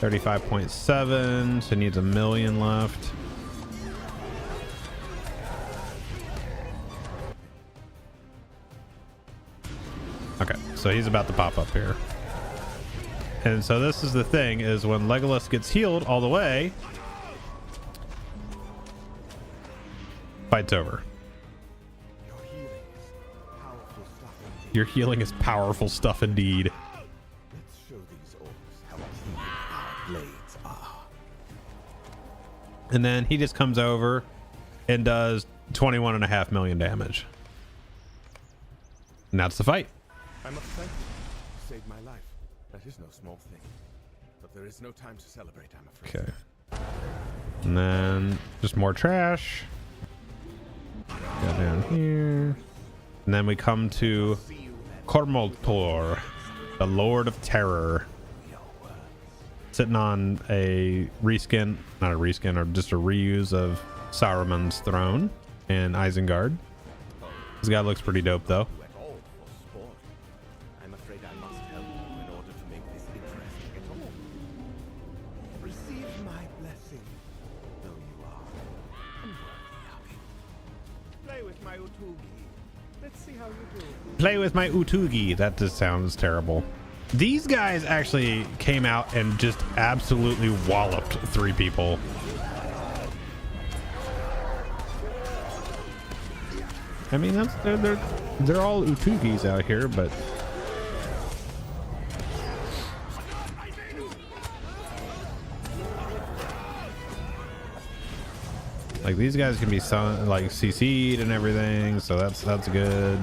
S1: 35.7, so needs 1 million left. Okay, so he's about to pop up here. And so this is the thing, is when Legolas gets healed all the way, fight's over. Your healing is powerful stuff indeed.
S2: Let's show these orcs how keen our blades are.
S1: And then he just comes over and does 21.5 million damage. And that's the fight.
S2: I must thank you. You saved my life. That is no small thing. But there is no time to celebrate, I'm afraid.
S1: Okay. And then just more trash. Go down here. And then we come to Cormoltor, the Lord of Terror. Sitting on a reskin, not a reskin, or just a reuse of Saruman's throne in Isengard. This guy looks pretty dope though.
S2: I'm afraid I must help you in order to make this interesting at all. Receive my blessing, though you are unworthy of it. Play with my Utugi. Let's see how you do.
S1: Play with my Utugi. That just sounds terrible. These guys actually came out and just absolutely walloped 3 people. I mean, that's they're all Utugis out here, but like these guys can be like CC'd and everything, so that's good.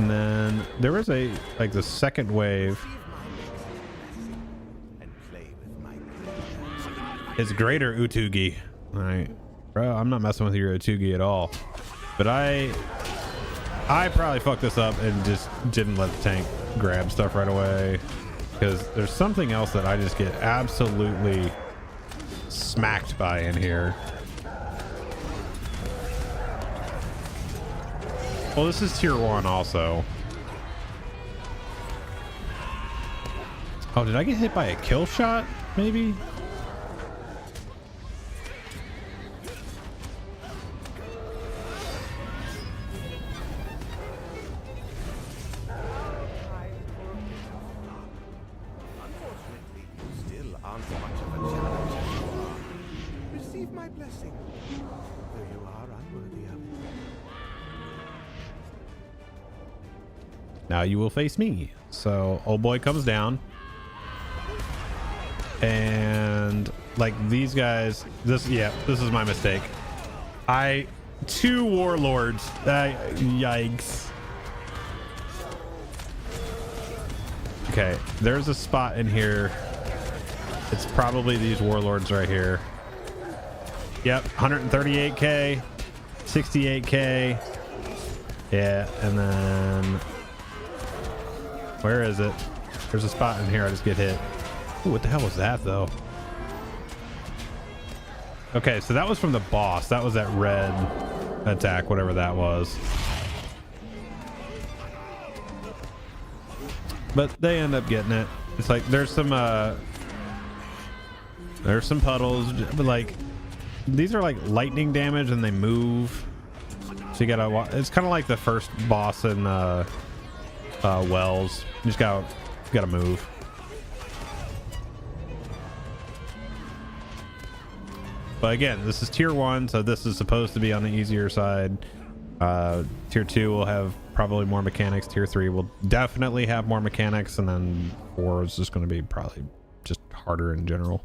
S1: And then there was a like the second wave is greater Utugi. All right, bro, I'm not messing with your Utugi at all, but I probably fucked this up and just didn't let the tank grab stuff right away, because there's something else that I just get absolutely smacked by in here. Well, this is tier 1 also. Oh, did I get hit by a kill shot? Maybe?
S2: Unfortunately, you still aren't much of a challenge as you are. Receive my blessing, though you are unworthy of it.
S1: Now you will face me. So old boy comes down, and like these guys, this is my mistake. 2 warlords. Yikes. Okay, there's a spot in here. It's probably these warlords right here. Yep, 138k, 68k. Yeah, and then where is it? There's a spot in here. I just get hit. Ooh, what the hell was that though? Okay, so that was from the boss. That was that red attack, whatever that was. But they end up getting it. It's like there's some puddles, but like these are like lightning damage and they move. So you gotta. It's kind of like the first boss in Wells. You just gotta move. But again, this is tier 1, so this is supposed to be on the easier side. Tier 2 will have probably more mechanics. Tier 3 will definitely have more mechanics, and then 4 is just going to be probably just harder in general.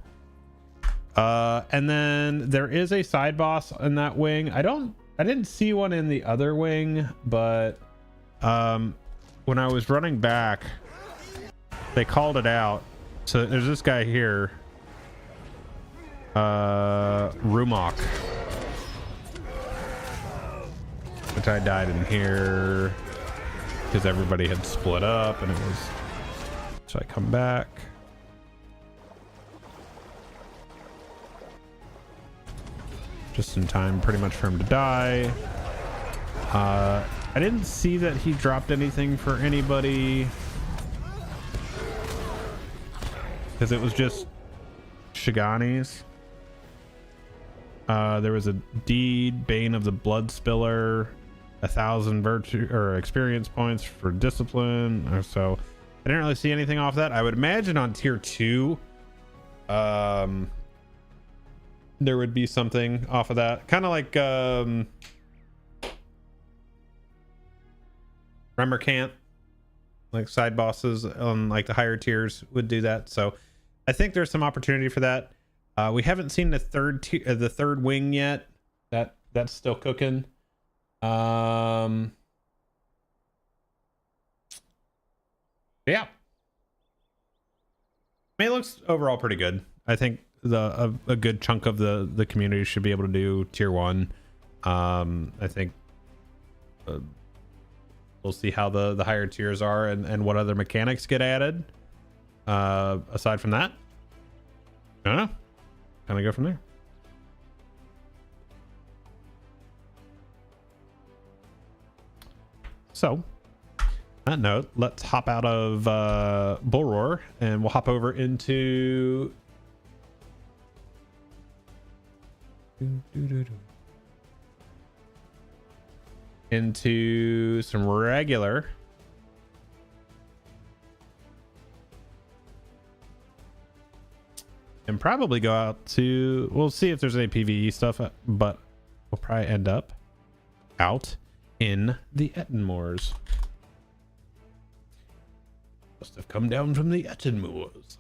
S1: And then there is a side boss in that wing. I didn't see one in the other wing, but when I was running back, they called it out. So there's this guy here, Rumok, which I died in here because everybody had split up, and it was. So I come back. Just in time, pretty much, for him to die. I didn't see that he dropped anything for anybody, because it was just Shigani's. There was a deed, Bane of the Blood Spiller, 1,000 virtue or experience points for discipline. So I didn't really see anything off that. I would imagine on tier 2, there would be something off of that, kind of like Remercant, like side bosses on like the higher tiers would do that. So I think there's some opportunity for that. We haven't seen the third wing yet. That's still cooking. Yeah, I mean, it looks overall pretty good. I think a good chunk of the community should be able to do tier 1. I think we'll see how the higher tiers are and what other mechanics get added. Aside from that, I don't know. Kind of go from there. So, on that note, let's hop out of Bull Roar and we'll hop over into some regular. And probably go out to, we'll see if there's any PvE stuff, but we'll probably end up out in the Ettenmoors. Must have come down from the Ettenmoors.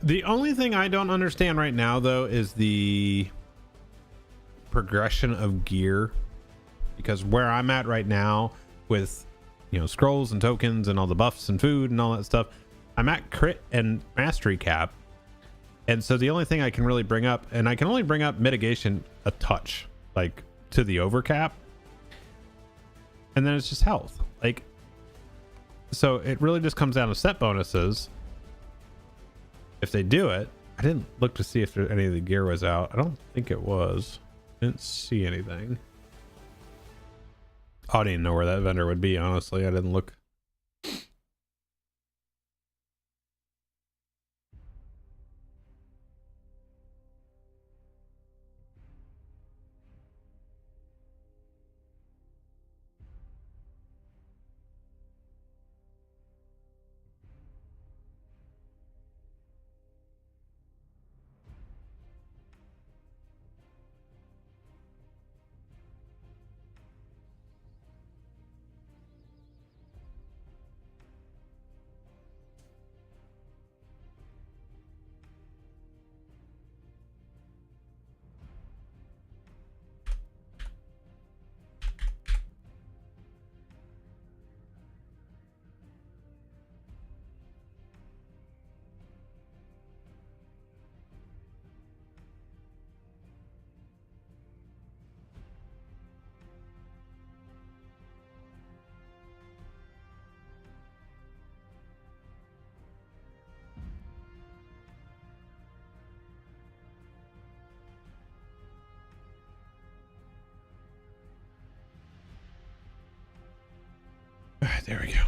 S1: The only thing I don't understand right now, though, is the progression of gear, because where I'm at right now with, you know, scrolls and tokens and all the buffs and food and all that stuff, I'm at crit and mastery cap. And so the only thing I can really bring up, and I can only bring up mitigation a touch, like to the overcap, and then it's just health. Like, so it really just comes down to set bonuses. If they do it, I didn't look to see if there, any of the gear was out. I don't think it was. Didn't see anything. I didn't know where that vendor would be, honestly. I didn't look. All right, there we go.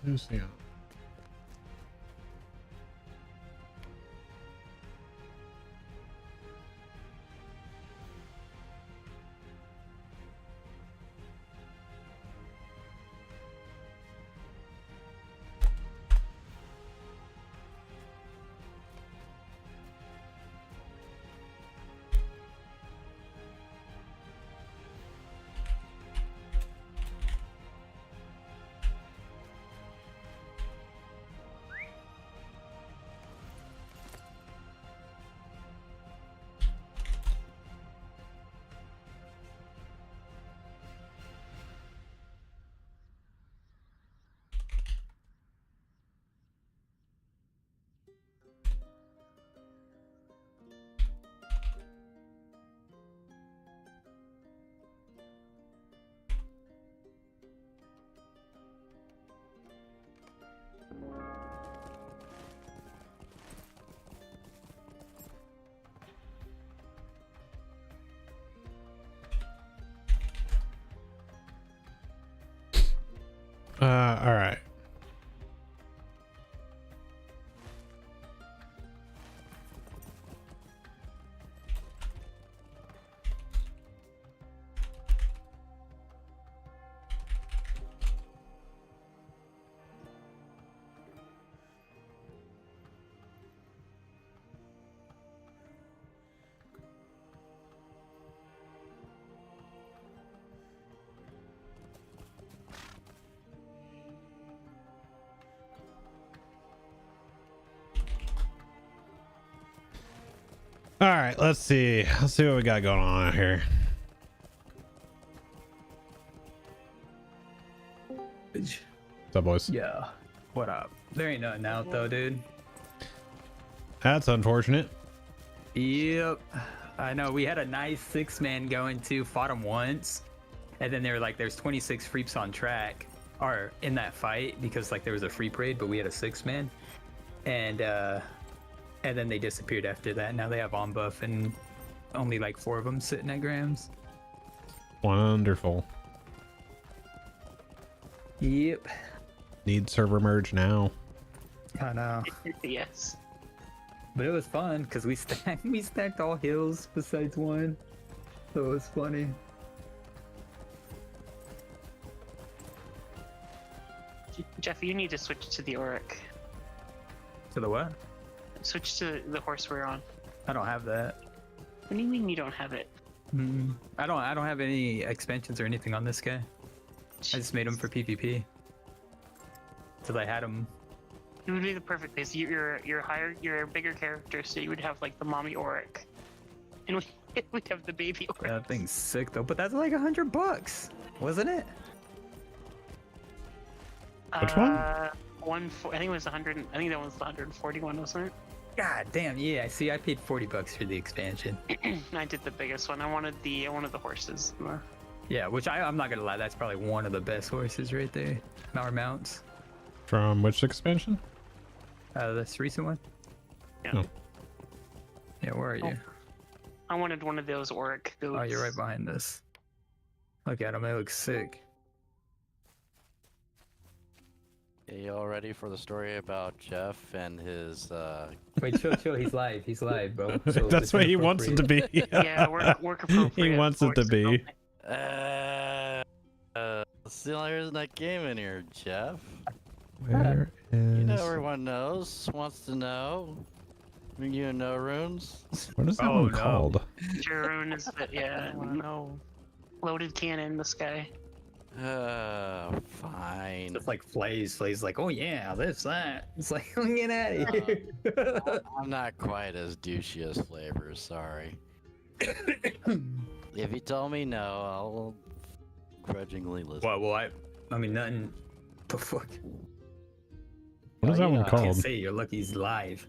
S1: Who's the other? All right, let's see. Let's see what we got going on out here. What's up, boys?
S3: Yeah. What up? There ain't nothing out though, dude.
S1: That's unfortunate.
S3: Yep. I know. We had a nice 6-man going too. Fought him once, and then they were like, "There's 26 freeps on track," or in that fight because like there was a free parade, but we had a 6-man, and then they disappeared after that. Now they have on buff and only like 4 of them sitting at Grams.
S1: Wonderful.
S3: Yep.
S1: Need server merge now.
S3: I know.
S4: Yes.
S3: But it was fun because we stacked all hills besides one, so it was funny.
S4: Jeff, you need to switch to the Auric.
S3: To the what?
S4: Switch to the horse we're on.
S3: I don't have that.
S4: What do you mean you don't have it?
S3: I don't have any expansions or anything on this guy. I just made him for PvP. Cause I had him.
S4: It would be the perfect place. You're higher, you're a bigger character, so you would have like the mommy Auric, and we'd have the baby Auric.
S3: That thing's sick though, but that's like $100, wasn't it?
S1: Which one?
S4: I think it was 100. I think that was the 141, wasn't it?
S3: God damn, yeah. I see. I paid $40 for the expansion.
S4: I did the biggest one. I wanted the horses.
S3: Yeah, which I'm not gonna lie, that's probably one of the best horses right there. Our mounts.
S1: From which expansion?
S3: This recent one.
S4: Yeah.
S1: Oh.
S3: Yeah, where are you?
S4: I wanted one of those Auric goats.
S3: Oh, you're right behind us. Look at him. They look sick.
S5: You all ready for the story about Jeff and his
S3: Wait, chill. He's live. He's live, bro. So
S1: That's what he wants it to be.
S4: Yeah, work appropriate.
S1: He wants it to be.
S5: That's the only reason I came in here, Jeff.
S1: Where is?
S5: You know everyone knows, wants to know. You know runes?
S1: What is that
S3: Oh,
S1: one
S3: no.
S1: called?
S4: Jarun is the no loaded cannon in the sky.
S5: Fine.
S3: It's like Flay's like, oh yeah, this, that. It's like, get out of here.
S5: I'm not quite as douchey as Flavor, sorry. If you tell me no, I'll grudgingly listen.
S3: Well, I mean, nothing. The fuck?
S1: What is that one
S3: I can't
S1: called?
S3: say you're lucky he's live.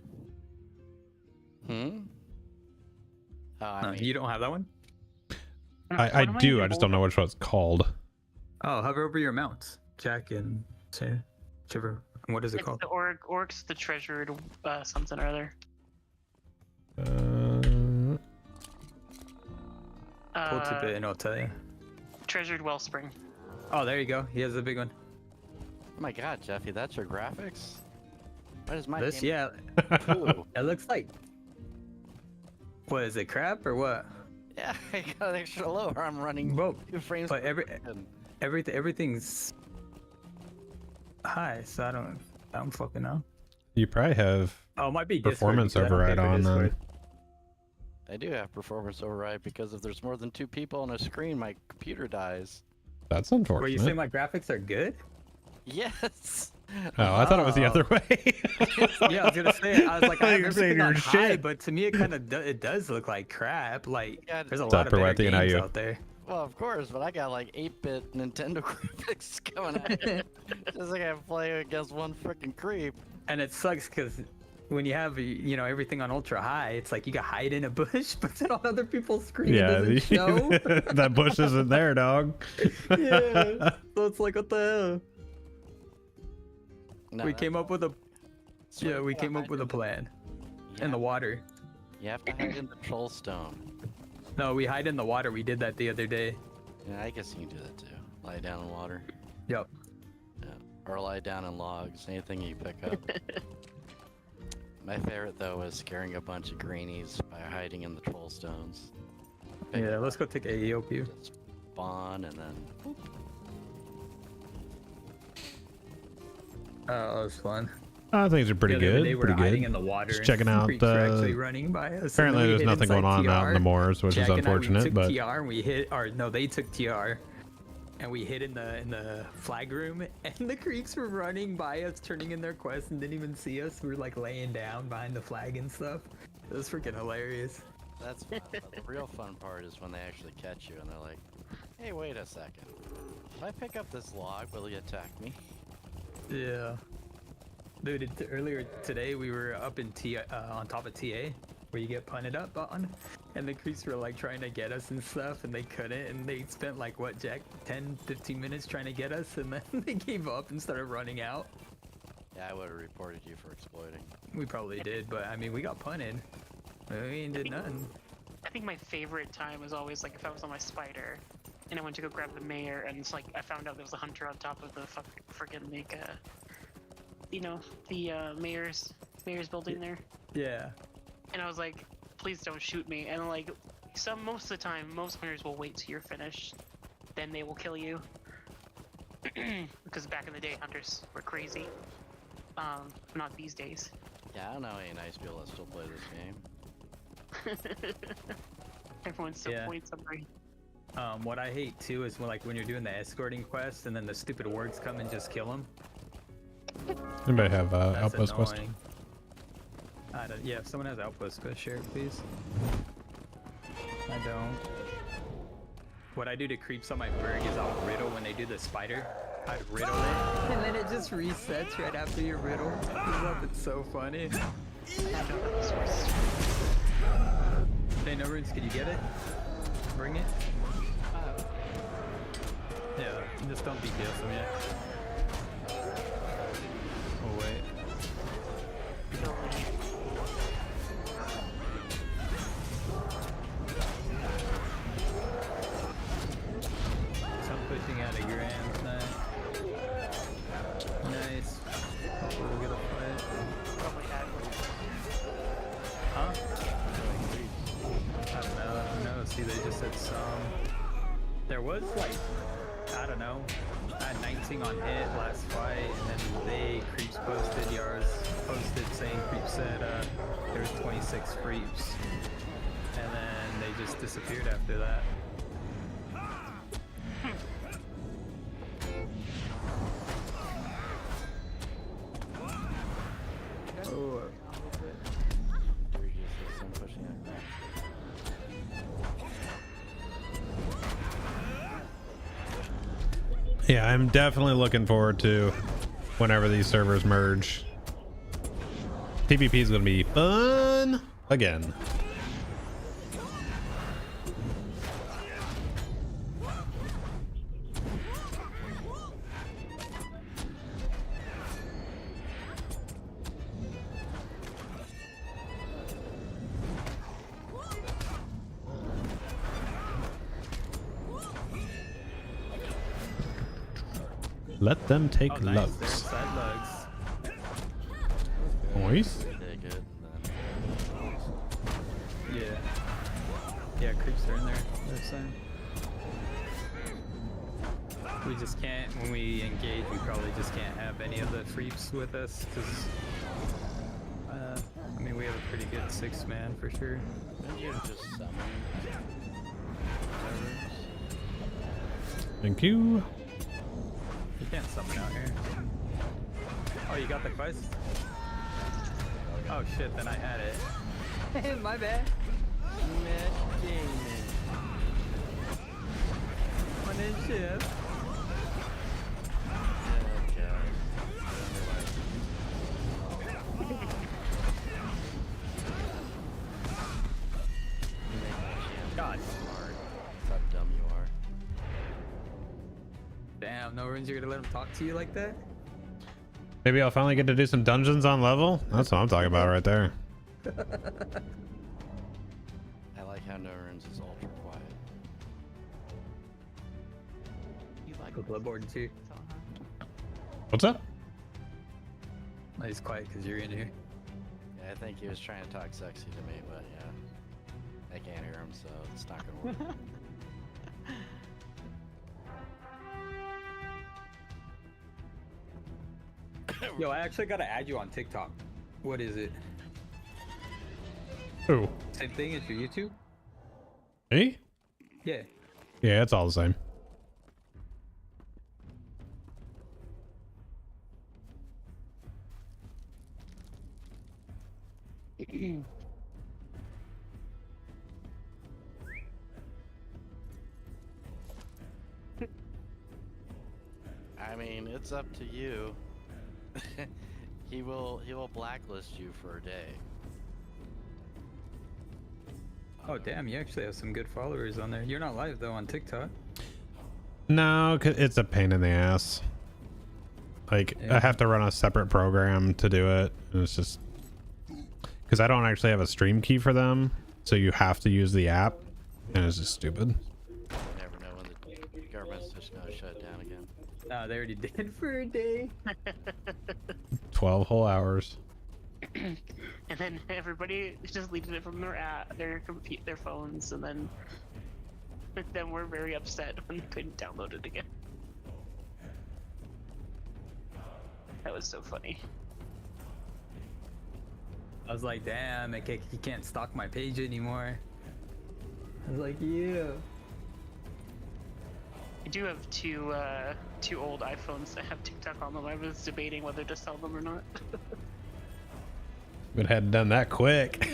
S5: Oh, I mean,
S3: You don't have that one?
S1: I do. I just don't know which one it's called.
S3: Oh, hover over your mounts, Jack and Sarah. Whichever. What is it
S4: It's
S3: called?
S4: the Orc's the treasured something or other.
S3: Pull to bit and I'll tell you.
S4: Treasured wellspring.
S3: Oh, there you go. He has a big one.
S5: oh my god, Jeffy, that's your graphics? Why does my
S3: This,
S5: game
S3: yeah.
S5: blue?
S3: It looks like. What is it? Crap or what?
S5: Yeah, I got an extra lower. I'm running
S3: Well,
S5: 2 frames
S3: but
S5: per second.
S3: everything's high, so I don't fucking know.
S1: You probably have
S3: Oh, it might be Discord
S1: performance
S3: because I don't pay
S1: override
S3: for
S1: on
S3: Discord.
S5: I do have performance override because if there's more than 2 people on a screen, my computer dies.
S1: That's
S3: Were
S1: unfortunate.
S3: you saying my graphics are good?
S5: Yes.
S1: Oh, I thought it was the other way.
S3: Yeah, I was gonna say. I was like, I have
S1: You're saying
S3: everything on
S1: your
S3: high,
S1: shit.
S3: but to me, it kind of it does look like crap. Like,
S5: Yeah,
S3: there's a
S5: it's
S3: lot of better
S1: Upper Wetty,
S3: games
S1: how you?
S3: out there.
S5: Well, of course, but I got like 8-bit Nintendo graphics coming at me. Just like I play against one freaking creep.
S3: And it sucks because when you have everything on ultra high, it's like you can hide in a bush, but then on other people's screen
S1: Yeah,
S3: it doesn't show.
S1: that bush isn't there, dog.
S3: Yeah, so it's like, what the hell?
S5: No,
S3: We
S5: that's
S3: came up with a
S5: sort of
S3: we
S5: what
S3: came
S5: I
S3: up with a
S5: did.
S3: plan
S5: You
S3: in the
S5: have-
S3: water.
S5: You have to hide in the troll stone.
S3: No, we hide in the water. We did that the other day.
S5: Yeah, I guess you can do that too. Lie down in water.
S3: Yep.
S5: Yeah. Or lie down in logs. Anything you pick up. My favorite though was scaring a bunch of greenies by hiding in the troll stones. Pick
S3: Yeah,
S5: it
S3: let's
S5: up,
S3: go take AEOP.
S5: spawn and then whoop.
S3: Oh, that was fun.
S1: Things are pretty
S3: The other
S1: good.
S3: day we were
S1: Pretty
S3: hiding
S1: good.
S3: in the water.
S1: Just
S3: and
S1: checking out,
S3: creeks were actually running by us. and then
S1: Apparently,
S3: we
S1: there's
S3: hid
S1: nothing going
S3: inside
S1: on out in the
S3: TR.
S1: moors, which
S3: Jack
S1: is
S3: and I,
S1: unfortunate.
S3: we
S1: But
S3: took TR and we hit, or no, they took TR, and we hid in the flag room, and the creeks were running by us, turning in their quests, and didn't even see us. We were like laying down behind the flag and stuff. It was freaking hilarious.
S5: That's fun, but the real fun part is when they actually catch you and they're like, hey, wait a second. If I pick up this log, will he attack me?
S3: Yeah. Dude, earlier today we were up in on top of TA, where you get punted up on, and the creeps were like trying to get us and stuff, and they couldn't, and they spent like, what, Jack, 10-15 minutes trying to get us, and then they gave up and started running out.
S5: Yeah, I would have reported you for exploiting.
S3: We probably did, but I mean, we got punted. We ain't did nothing.
S4: I think my favorite time was always like if I was on my spider and I went to go grab the mayor, and it's like I found out there was a hunter on top of the freaking like you know, the mayor's building there,
S3: Yeah.
S4: and I was like, please don't shoot me. And like most of the time, most hunters will wait till you're finished, then they will kill you. Because back in the day, hunters were crazy. Not these days.
S5: Yeah, I don't know any nice people that still play this game.
S4: Everyone's so
S3: Yeah.
S4: point summary.
S3: What I hate too is when you're doing the escorting quest and then the stupid wargs come and just kill them.
S1: Anybody have
S3: That's
S1: outpost quest?
S3: annoying. Yeah, if someone has outpost quest, share it, please. I don't. What I do to creeps on my berg is I'll riddle when they do the spider. I'd riddle it, and then it just resets right after you riddle. It's so funny. Hey, no runes, can you get it? Bring it? Yeah, just don't BTS them yet. Oh, wait. So I'm pushing out a grand tonight. Nice. Hopefully we'll get a fight.
S4: Probably had one.
S3: Huh? I don't know. Who knows? See, they just said some. There was like, I don't know. I had 19 on hit last fight, and then they creeps posted, Yars posted saying creeps said there was 26 creeps, and then they just disappeared after that. Oh.
S1: Yeah, I'm definitely looking forward to whenever these servers merge. PvP is going to be fun again. Let them take
S3: Oh, nice.
S1: lugs.
S3: They're inside lugs.
S1: Nice.
S5: They good.
S3: Yeah. Yeah, creeps are in there. They're saying. We just can't, when we engage, we probably just can't have any of the freeps with us, because, I mean, we have a pretty good 6-man for sure.
S5: Then you just summon.
S1: Thank you.
S3: You can't summon out here. Oh, you got the quest? Oh shit, then I had it. My bad. On this ship. God.
S5: That's how dumb you are.
S3: Damn, no runes, you're gonna let him talk to you like that?
S1: Maybe I'll finally get to do some dungeons on level. That's what I'm talking about right there.
S5: I like how no runes is ultra quiet.
S4: You like
S3: The Bludborn too.
S1: What's up?
S3: No, he's quiet because you're in here.
S5: Yeah, I think he was trying to talk sexy to me, but yeah. I can't hear him, so it's not gonna work.
S3: Yo, I actually gotta add you on TikTok. What is it?
S1: Ooh.
S3: Same thing as your YouTube?
S1: Me?
S3: Yeah.
S1: Yeah, it's all the same.
S5: it's up to you, he will blacklist you for a day.
S3: Oh damn, you actually have some good followers on there. You're not live though on TikTok.
S1: No, 'cause it's a pain in the ass. Like
S3: Yeah.
S1: I have to run a separate program to do it, and it's just because I don't actually have a stream key for them, so you have to use the app, and it's just stupid.
S5: You never know when the government's just gonna shut down again.
S3: No, they already did for a day.
S1: 12 whole hours.
S4: And then everybody just deleted it from their phones, and then we're very upset when they couldn't download it again. That was so funny.
S3: I was like, damn, he can't stalk my page anymore. I was like, yeah.
S4: I do have two old iPhones that have TikTok on them. I was debating whether to sell them or not.
S1: But hadn't done that quick.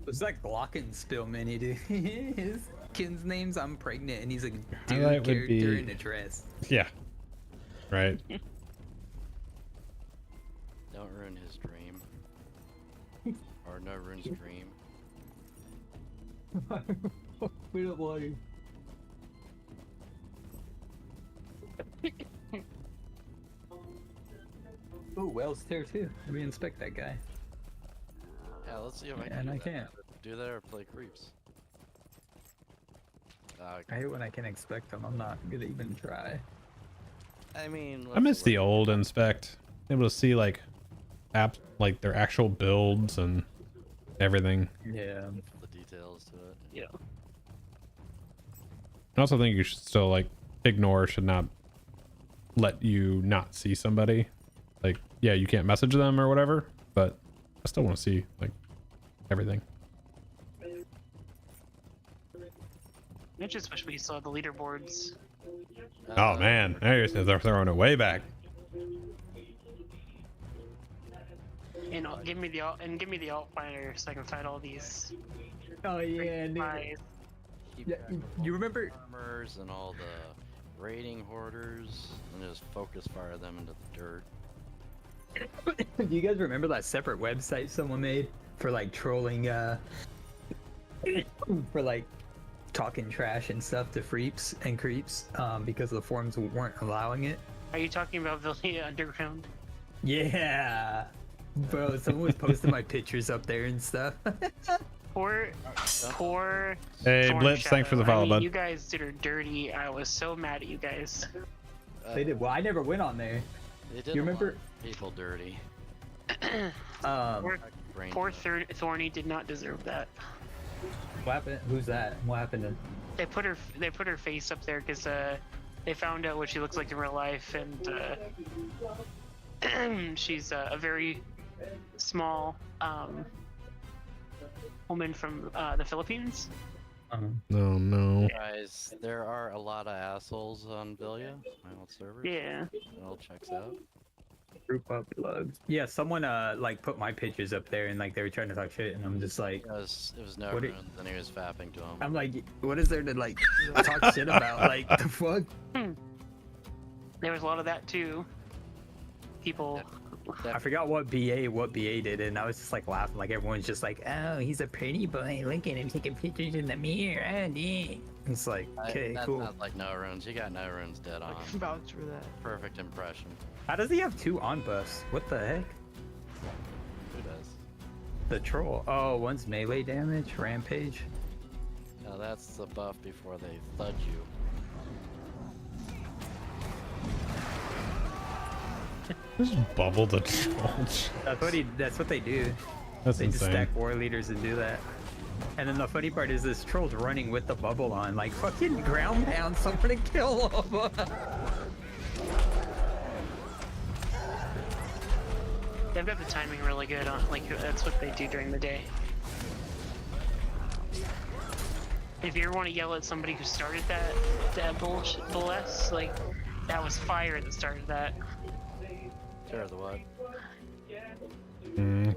S3: It's like Glockenspiel mini, dude. His kin's name's I'm pregnant, and he's a
S1: Highlight
S3: dude
S1: would
S3: character
S1: be-
S3: in a dress.
S1: Yeah. Right.
S5: Don't ruin his dream. Or no ruin's dream.
S3: We don't want to. Oh, Wells there too. Let me inspect that guy.
S5: Yeah, let's see if I can.
S3: And
S5: do
S3: I
S5: that.
S3: can't.
S5: Do that or play creeps.
S3: I hate when I can inspect them. I'm not gonna even try.
S5: I mean,
S1: I miss the old inspect. Able to see like apps, like their actual builds and everything.
S3: Yeah.
S5: the details to it.
S4: Yeah.
S1: I also think you should still like ignore should not let you not see somebody. Like, yeah, you can't message them or whatever, but I still want to see like everything.
S4: I just wish we saw the leaderboards.
S1: Oh man, they're throwing it way back.
S4: And give me the alt finder so I can find all these.
S3: Oh yeah,
S4: Buys.
S5: Keep
S3: Yeah,
S5: track of
S3: you
S5: all
S3: remember-
S5: the farmers and all the raiding hoarders, and just focus fire them into the dirt.
S3: Do you guys remember that separate website someone made for like trolling for like talking trash and stuff to freeps and creeps because the forums weren't allowing it?
S4: Are you talking about Villia Underground?
S3: Yeah. Bro, someone was posting my pictures up there and stuff.
S4: Poor
S1: Hey,
S4: Storm
S1: Blitz, thanks for the
S4: Shadow.
S1: follow,
S4: I mean,
S1: bud.
S4: You guys did her dirty. I was so mad at you guys.
S3: They did. Well, I never went on there.
S5: They did
S3: You
S5: a lot
S3: remember-
S5: of people dirty.
S4: Poor,
S5: Brain
S4: poor
S5: damage.
S4: Thorny did not deserve that.
S3: What happened? Who's that? What happened to...
S4: They put her face up there because they found out what she looks like in real life, and she's a very small woman from the Philippines.
S1: No, no.
S5: Guys, there are a lot of assholes on Villia, my old server.
S4: Yeah.
S5: It all checks out.
S3: Group uploads. Yeah, someone like put my pictures up there and like they were trying to talk shit and I'm just like,
S5: It was no
S3: What it-
S5: runes, and he was fapping to him.
S3: I'm like, what is there to like talk shit about? Like the fuck?
S4: There was a lot of that too. People.
S3: I forgot what BA did and I was just like laughing like everyone's just like, oh, he's a pretty boy. Look at him taking pictures in the mirror. Oh, yeah. It's like, okay,
S5: That's
S3: cool.
S5: not like no runes. You got no runes dead on.
S6: Vouch for that.
S5: Perfect impression.
S3: How does he have 2 on buffs? What the heck?
S5: Who does?
S3: The troll. Oh, one's melee damage, rampage.
S5: No, that's the buff before they thud you.
S1: Just bubble the trolls.
S3: That's what they do.
S1: That's
S3: They just
S1: insane.
S3: stack war leaders and do that. And then the funny part is this troll's running with the bubble on, like fucking ground pound someone to kill him.
S4: They've got the timing really good on, like, that's what they do during the day. If you ever want to yell at somebody who started that bull S, like, that was fire that started that.
S5: Sure, the what?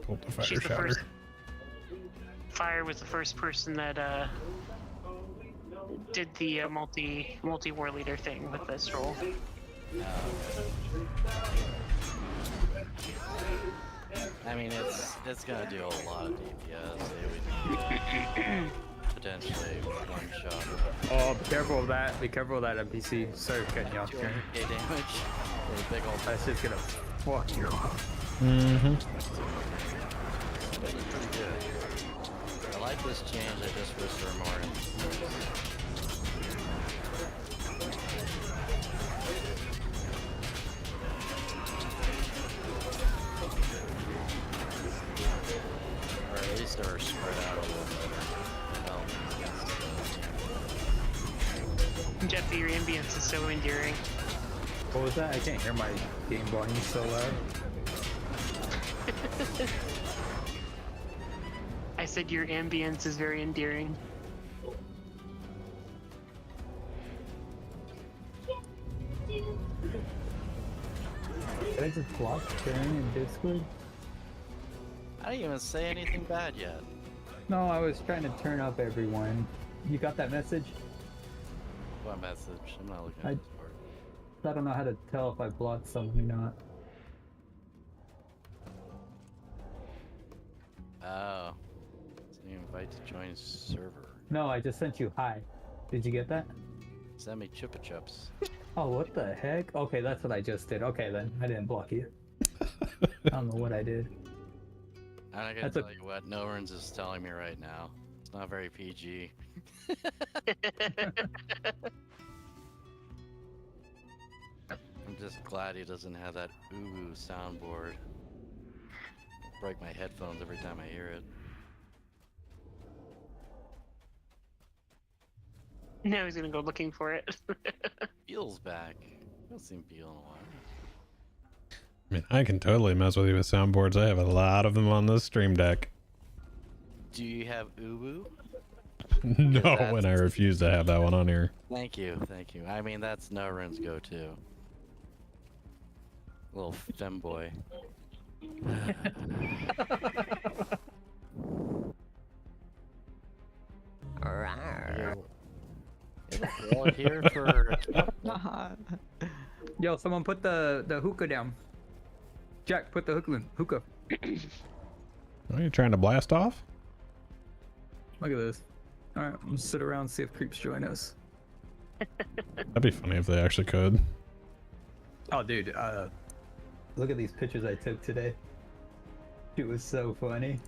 S1: Pulled the fire
S4: She's the
S1: shatter.
S4: first. Fire was the first person that did the multi war leader thing with this role.
S5: I mean, it's gonna do a lot of DPS. It would potentially one shot.
S3: Oh, be careful of that. Be careful of that NPC. Sorry for cutting you off, Karen.
S5: 200k damage. With a big old.
S3: That's just gonna fuck you off.
S5: Pretty good. I like this change. I just wish there were more. Or at least they're spread out a little better. Well,
S4: Jeffy, your ambience is so endearing.
S3: What was that? I can't hear my game volume so loud.
S4: I said your ambience is very endearing.
S3: Did I just block Karen in Discord?
S5: I didn't even say anything bad yet.
S3: No, I was trying to turn up everyone. You got that message?
S5: What message? I'm not looking
S3: I-
S5: at Discord.
S3: I don't know how to tell if I blocked someone or not.
S5: Oh. So you invite to join server.
S3: No, I just sent you hi. Did you get that?
S5: Send me chupa chups.
S3: Oh, what the heck? Okay, that's what I just did. Okay, then. I didn't block you. I don't know what I did.
S5: I'm not gonna
S3: That's
S5: tell you what Norens is telling me right now. It's not very PG. I'm just glad he doesn't have that ooh soundboard. Break my headphones every time I hear it.
S4: Now he's gonna go looking for it.
S5: Beal's back. I haven't seen Beal in a while.
S1: I mean, I can totally mess with you with soundboards. I have a lot of them on this stream deck.
S5: Do you have Ubu?
S1: No,
S5: That's-
S1: and I refuse to have that one on here.
S5: Thank you, thank you. I mean, that's Noren's go-to. Little femboy. We're all here for
S3: Yo, someone put the hookah down. Jack, put the hookah.
S1: Are you trying to blast off?
S3: Look at this. Alright, I'm gonna sit around and see if creeps join us.
S1: That'd be funny if they actually could.
S3: Oh, dude, look at these pictures I took today. It was so funny.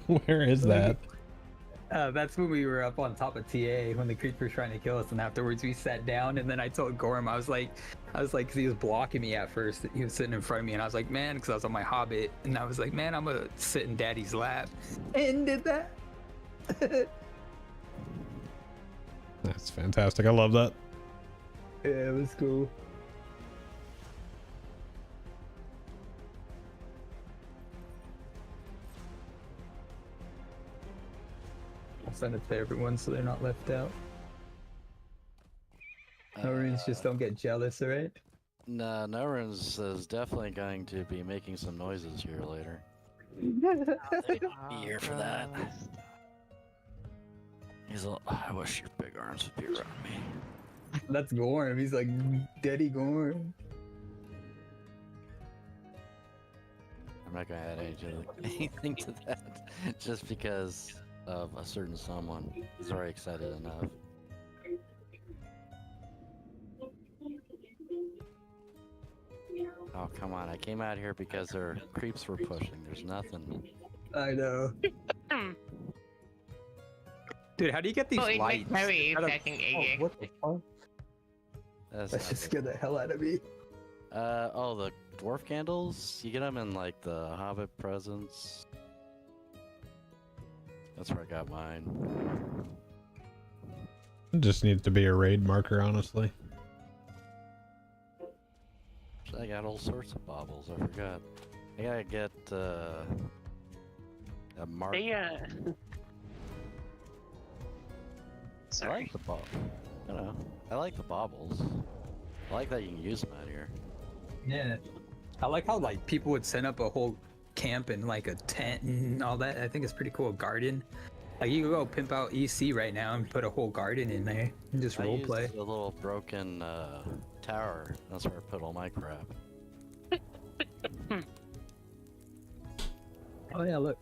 S1: Where is that?
S3: That's when we were up on top of TA when the creeper was trying to kill us, and afterwards we sat down, and then I told Gorham, I was like, cause he was blocking me at first. He was sitting in front of me, and I was like, man, cause I was on my Hobbit, and I was like, man, I'm gonna sit in Daddy's lap, and did that.
S1: That's fantastic. I love that.
S3: Yeah, it was cool. I'll send it to everyone so they're not left out. Norens just don't get jealous, alright?
S5: No, Norens is definitely going to be making some noises here later. Be here for that. He's like, I wish your big arms would be around me.
S3: That's Gorham. He's like, Daddy Gorham.
S5: I'm not gonna add anything to that, just because of a certain someone. He's already excited enough. Oh, come on. I came out here because their creeps were pushing. There's nothing.
S3: I know. Dude, how do you get these lights?
S4: Very
S3: out of-
S4: fucking
S3: Oh,
S4: egg.
S3: what the fuck?
S5: That's
S3: That
S5: not
S3: just scared the hell out of me.
S5: oh, the dwarf candles? You get them in, like, the Hobbit presents. That's where I got mine.
S1: It just needs to be a raid marker, honestly.
S5: I got all sorts of baubles, I forgot. I gotta get, A mark.
S4: They
S5: I
S4: Sorry.
S5: like the bob. You know, I like the baubles. I like that you can use them out here.
S3: Yeah. I like how like people would set up a whole camp and like a tent and all that. I think it's pretty cool. A garden. Like you could go pimp out EC right now and put a whole garden in there and just
S5: I
S3: role
S5: used
S3: play.
S5: a little broken tower. That's where I put all my crap.
S3: Oh yeah, look.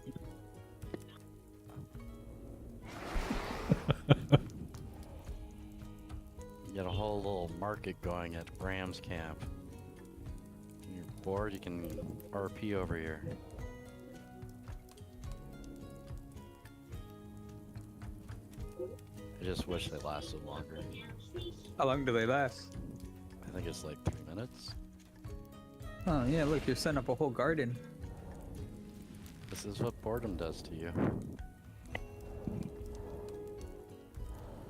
S5: Get a whole little market going at Bram's camp. When you're bored, you can RP over here. I just wish they lasted longer.
S3: How long do they last?
S5: I think it's like 3 minutes.
S3: Oh yeah, look, you're setting up a whole garden.
S5: This is what boredom does to you.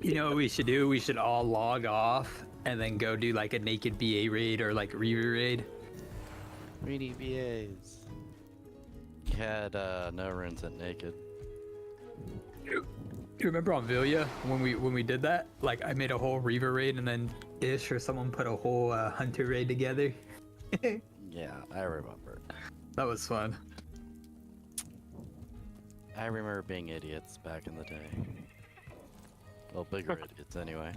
S3: You know what we should do? We should all log off and then go do like a naked BA raid or like Reaver raid.
S5: We need BAs. You had no runes at naked.
S3: You remember on Villia when we did that? Like I made a whole Reaver raid and then Ish or someone put a whole Hunter raid together.
S5: Yeah, I remember.
S3: That was fun.
S5: I remember being idiots back in the day. Well, bigger idiots anyway.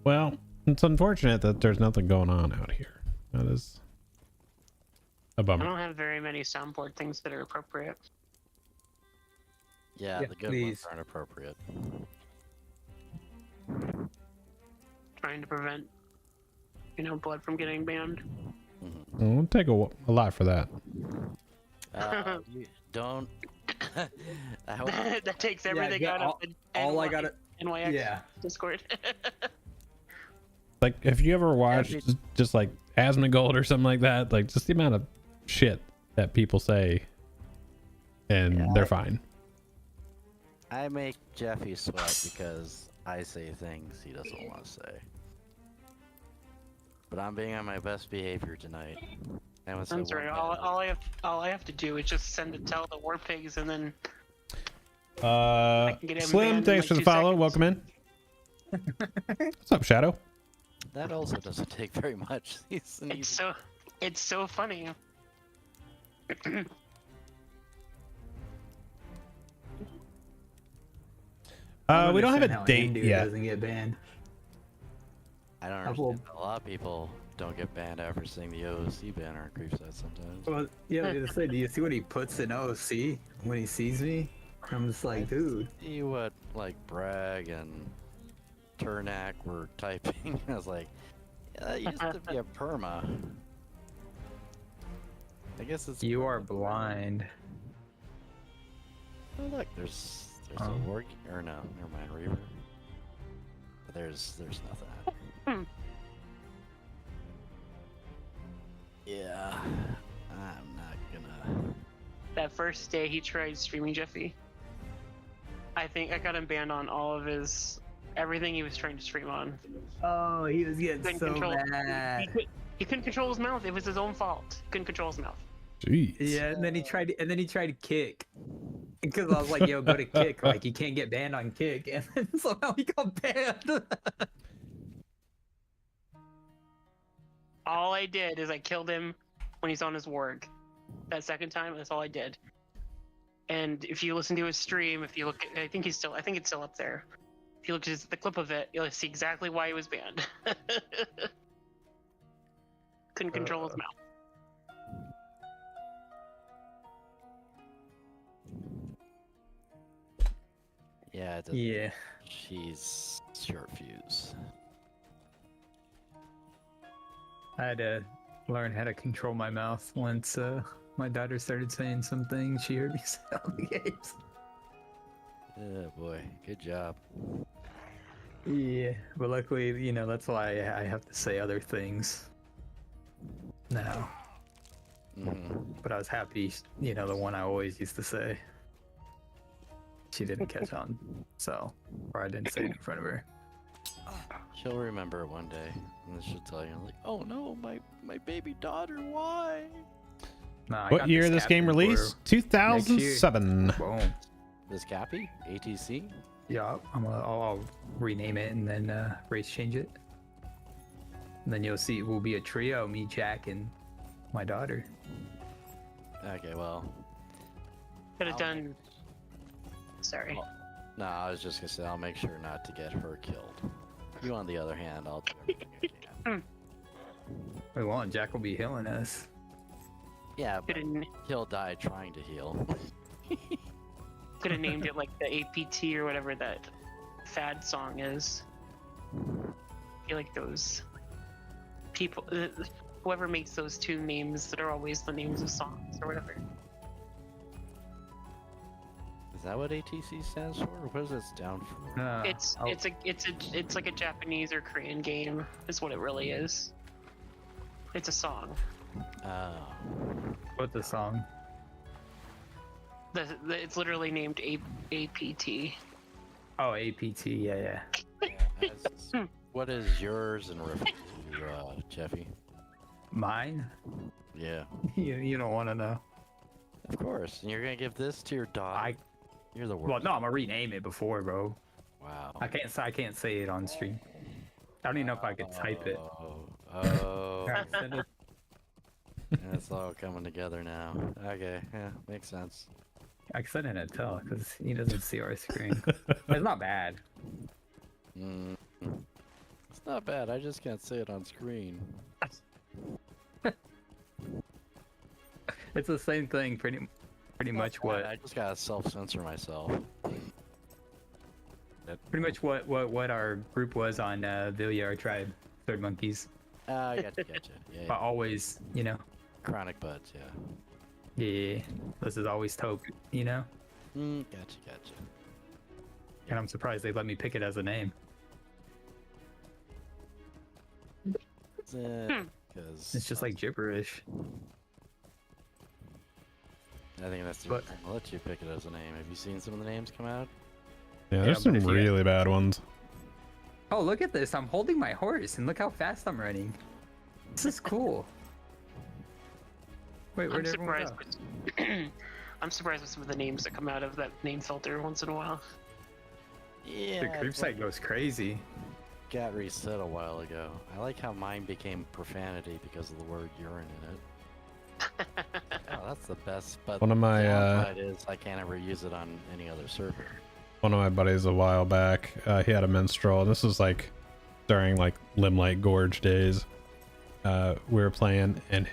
S1: Well, it's unfortunate that there's nothing going on out here. That is a
S4: I
S1: bummer.
S4: don't have very many soundboard things that are appropriate.
S5: Yeah,
S3: Yeah,
S5: the good
S3: please.
S5: ones aren't appropriate.
S4: Trying to prevent, blood from getting banned.
S5: Mhm.
S1: It'll take a lot for that.
S5: You don't. I hope.
S4: That takes everything
S3: yeah,
S4: out of the
S3: all I
S4: NY
S3: gotta-
S4: NYX
S3: Yeah.
S4: Discord.
S1: Like, if you ever watch
S5: Yeah,
S1: just like Asmongold or something like that, like just the amount of shit that people say, and
S5: Yeah,
S1: they're fine.
S5: I make Jeffy sweat because I say things he doesn't want to say. But I'm being on my best behavior tonight. I would say
S4: I'm sorry.
S5: one
S4: All I have to do is just send it tell the war pigs, and then can get him
S1: Slim,
S4: banned in,
S1: thanks
S4: like,
S1: for the
S4: 2
S1: follow.
S4: seconds.
S1: Welcome in. What's up, Shadow?
S5: That also doesn't take very much.
S4: It's so funny.
S1: We don't have
S3: understand
S1: a
S3: how
S1: date
S3: Hindu
S1: yet.
S3: Doesn't get banned.
S5: I don't
S3: I will-
S5: understand. A lot of people don't get banned after seeing the OOC banner on Creepside sometimes.
S3: Well, yeah, I was gonna say, do you see what he puts in OC when he sees me? I'm just like, dude.
S5: See what like Bragg and Turnak were typing. I was like, yeah, that used to be a perma. I guess it's.
S3: You are blind.
S5: Oh, look, there's a
S3: Oh.
S5: work or no, never mind, Reaver. But there's nothing.
S4: Hmm.
S5: Yeah, I'm not gonna.
S4: That first day he tried streaming Jeffy, I think I got him banned on all of everything he was trying to stream on.
S3: Oh, he was getting
S4: Couldn't
S3: so
S4: control.
S3: mad.
S4: He couldn't control his mouth. It was his own fault. He couldn't control his mouth.
S1: Jeez.
S3: Yeah, and then he tried to kick. Because I was like, yo, go to kick. Like, you can't get banned on kick. And then somehow he got banned.
S4: All I did is I killed him when he's on his warg. That second time, that's all I did. And if you listen to his stream, if you look, I think it's still up there. If you look at the clip of it, you'll see exactly why he was banned. Couldn't control his mouth.
S5: Yeah, it doesn't.
S3: Yeah.
S5: She's short fuse.
S3: I had to learn how to control my mouth once my daughter started saying some things she heard me say on the games.
S5: Oh boy, good job.
S3: Yeah, but luckily, that's why I have to say other things now.
S5: Mhm.
S3: But I was happy, the one I always used to say. She didn't catch on, or I didn't say it in front of her.
S5: She'll remember it one day, and then she'll tell you, like, "Oh no, my baby daughter, why?"
S3: Nah, I
S1: What
S3: got
S1: year this game
S3: captain
S1: released?
S3: for
S1: 2007.
S3: next year. Boom.
S5: This Cappy? ATC?
S3: Yeah, I'll rename it and then race change it. And then you'll see we'll be a trio, me, Jack, and my daughter.
S5: Okay, well.
S4: Could have
S5: I'll
S4: done. Sorry.
S5: Well, no, I was just gonna say I'll make sure not to get her killed. You, on the other hand, I'll do everything I can.
S3: We won't. Jack will be healing us.
S5: Yeah, but
S4: Could have
S5: he'll die trying to heal.
S4: could have named it like the APT or whatever that fad song is. I feel like those people, whoever makes those two names that are always the names of songs or whatever.
S5: Is that what ATC stands for? What is it stand for?
S4: It's like a Japanese or Korean game is what it really is. It's a song.
S3: What's the song?
S4: It's literally named APT.
S3: Oh, APT. Yeah.
S5: What is yours in reference to, Jeffy?
S3: Mine?
S5: Yeah,
S3: You don't want to know.
S5: of course. And you're gonna give this to your daughter? You're the worst.
S3: Well, no, I'm gonna rename it before, bro.
S5: Wow.
S3: I can't say it on stream. I don't even know if I could type it.
S5: Oh.
S3: Alright, send it.
S5: And it's all coming together now. Okay, yeah, makes sense.
S3: I can send it in a tell because he doesn't see our screen. It's not bad.
S5: Mm. It's not bad. I just can't say it on screen.
S3: It's the same thing, pretty much what.
S5: I just gotta self-censor myself.
S3: Pretty much what our group was on Villia, our tribe, Third Monkeys.
S5: I gotcha. Yeah,
S3: But always,
S5: Chronic buds, yeah.
S3: yeah, this is always Toke,
S5: Gotcha.
S3: And I'm surprised they let me pick it as a name.
S5: Because
S3: It's just like gibberish.
S5: I think that's the
S3: But-
S5: I'll let you pick it as a name. Have you seen some of the names come out?
S1: Yeah,
S3: Yeah,
S1: there's
S3: but
S1: some
S3: if you-
S1: really bad ones.
S3: Oh, look at this! I'm holding my horse, and look how fast I'm running. This is cool. Wait,
S4: I'm
S3: where'd everyone
S4: surprised.
S3: go?
S4: I'm surprised with some of the names that come out of that name filter once in a while.
S5: Yeah.
S3: The creep site goes crazy.
S5: Got reset a while ago. I like how mine became profanity because of the word urine in it. Oh, that's the best. But
S1: One of my,
S5: the downside is I can't ever use it on any other server.
S1: One of my buddies a while back, he had a minstrel, and this was like during like Limelight Gorge days. We were playing, and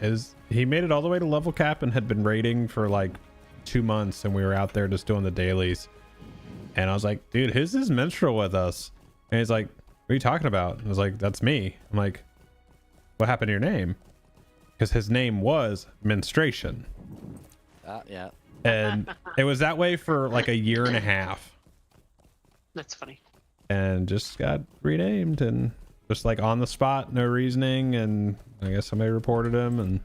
S1: he made it all the way to level cap and had been raiding for like 2 months, and we were out there just doing the dailies. And I was like, dude, who's this minstrel with us? And he's like, what are you talking about? And I was like, that's me. I'm like, what happened to your name? Because his name was Menstruation.
S5: Yeah.
S1: And it was that way for like a year and a half.
S4: That's funny.
S1: And just got renamed, and just like on the spot, no reasoning, and I guess somebody reported him and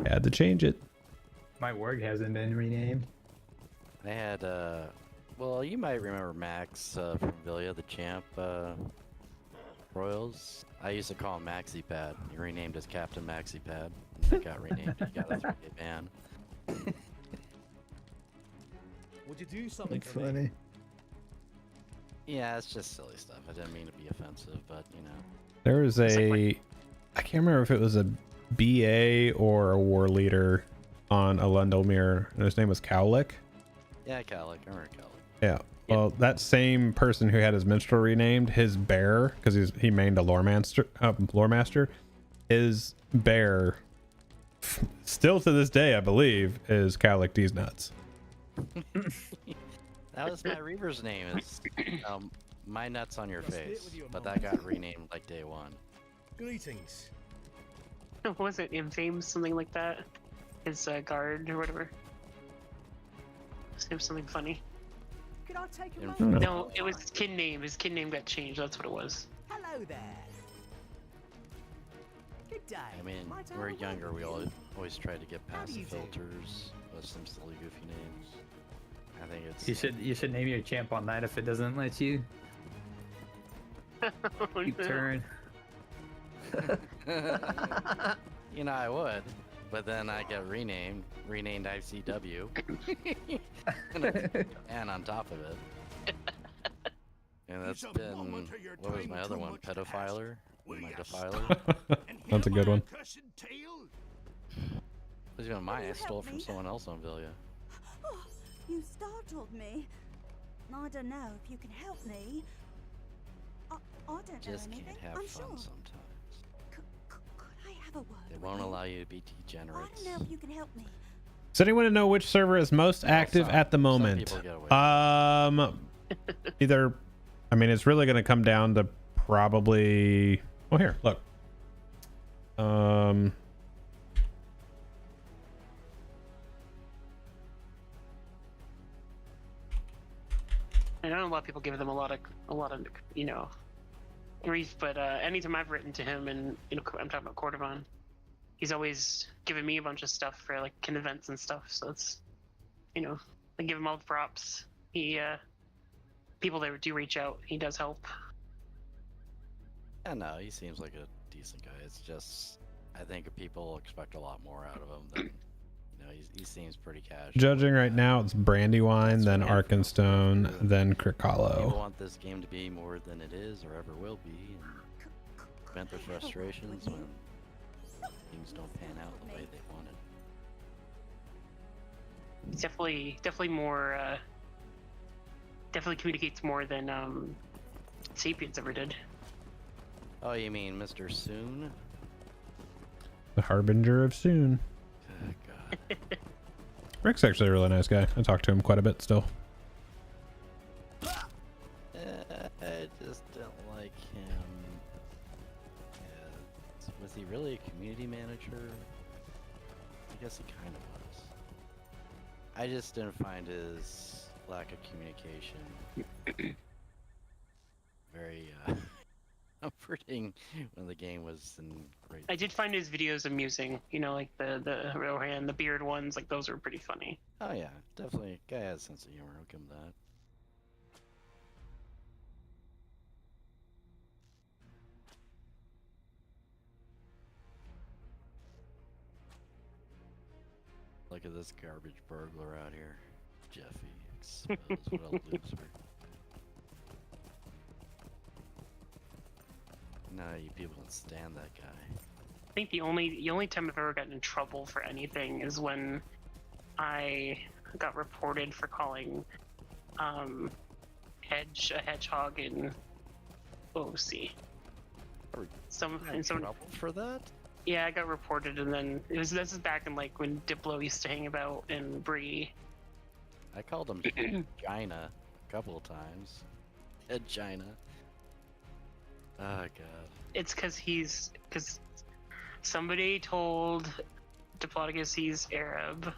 S1: had to change it.
S3: My work hasn't been renamed.
S5: I had, well, you might remember Max from Villia, the champ Royals. I used to call him Maxi Pad. He renamed as Captain Maxi Pad. He got renamed. He got a 3-day ban.
S2: Would you do something
S3: That's
S2: for me?
S3: funny.
S5: Yeah, it's just silly stuff. I didn't mean to be offensive, but
S1: There was I can't remember if it was a BA or a war leader on Alundalmere, and his name was Cowlick.
S5: Yeah, Calic. I remember Calic.
S1: Yeah. Well, that same person who had his minstrel renamed, his bear, because he mained a lore master, his bear, still to this day, I believe, is Cowlick D's Nuts.
S5: That was my Reaver's name. Is my nuts on your face, but that got renamed like day one.
S2: Greetings.
S4: What was it? Infame, something like that? His guard or whatever. His name's something funny.
S6: Could I take a
S5: In-
S6: moment?
S4: No, it was his kin name. His kin name got changed. That's what it was.
S6: Hello there. Good day.
S5: I mean,
S6: Might I
S5: when we were
S6: have a
S5: younger,
S6: word
S5: we
S6: with you?
S5: always tried to get
S6: How
S5: past
S6: do
S5: the
S6: you do?
S5: filters with some silly goofy names. I think it's
S3: You should name your champ on that if it doesn't let you.
S4: Oh,
S3: Keep
S4: no.
S3: turn.
S5: You know, I would, but then I get renamed ICW, and on top of it. And that's
S2: Is a
S5: been,
S2: moment of your
S5: what was
S2: time
S5: my other
S2: too
S5: one?
S2: much
S5: Pedophiler?
S2: Will
S5: My
S2: ya
S5: defiler?
S2: stop and hear
S1: That's a good
S2: my
S1: one.
S2: accursed tale?
S5: Was even mine.
S6: you
S5: I stole
S6: help
S5: it from
S6: me?
S5: someone else on Villia.
S6: Oh, you startled me. I don't know if you can help me. I don't
S5: Just
S6: know anything.
S5: can't have
S6: I'm
S5: fun
S6: sure.
S5: sometimes.
S6: Could I have a word?
S5: They
S6: with
S5: won't
S6: you?
S5: allow you to be
S6: I
S5: degenerates.
S6: don't know if you can help me.
S1: Does anyone know which server is most active
S5: some-
S1: at the
S5: some
S1: moment?
S5: people get away
S1: Either, I mean, it's really going to come down to probably. Oh, here, look.
S4: I know a lot of people give them a lot of grief, but anytime I've written to him, and I'm talking about Cordovon, he's always given me a bunch of stuff for like events and stuff. So it's, I give him all the props. He people that do reach out, he does help.
S5: Yeah, no, he seems like a decent guy. It's just, I think people expect a lot more out of him than, he seems pretty casual.
S1: Judging right now, it's Brandywine, then Arkenstone, then
S5: People
S1: Krikalo.
S5: want this game to be more than it is or ever will be, and vent their frustrations when things don't pan out the way they wanted.
S4: He's definitely more. Definitely communicates more than Sapiens ever did.
S5: Oh, you mean Mr. Soon?
S1: The Harbinger of Soon.
S5: Oh, God.
S1: Rick's actually a really nice guy. I talk to him quite a bit still.
S5: I just don't like him. Was he really a community manager? I guess he kind of was. I just didn't find his lack of communication very comforting when the game was in great.
S4: I did find his videos amusing. Like the Rohan, the beard ones, like those are pretty funny.
S5: Oh yeah, definitely. Guy has a sense of humor. I'll give him that. Look at this garbage burglar out here. Jeffy, exposed. What a loser. Nah, you people can stand that guy.
S4: I think the only time I've ever gotten in trouble for anything is when I got reported for calling a hedgehog in OC. Some
S5: Trouble for that?
S4: yeah, I got reported, and then this is back in like when Diplo used to hang about in Bree.
S5: I called him Gina a couple of times. Gina. Oh god.
S4: It's because somebody told Diplodocus he's Arab,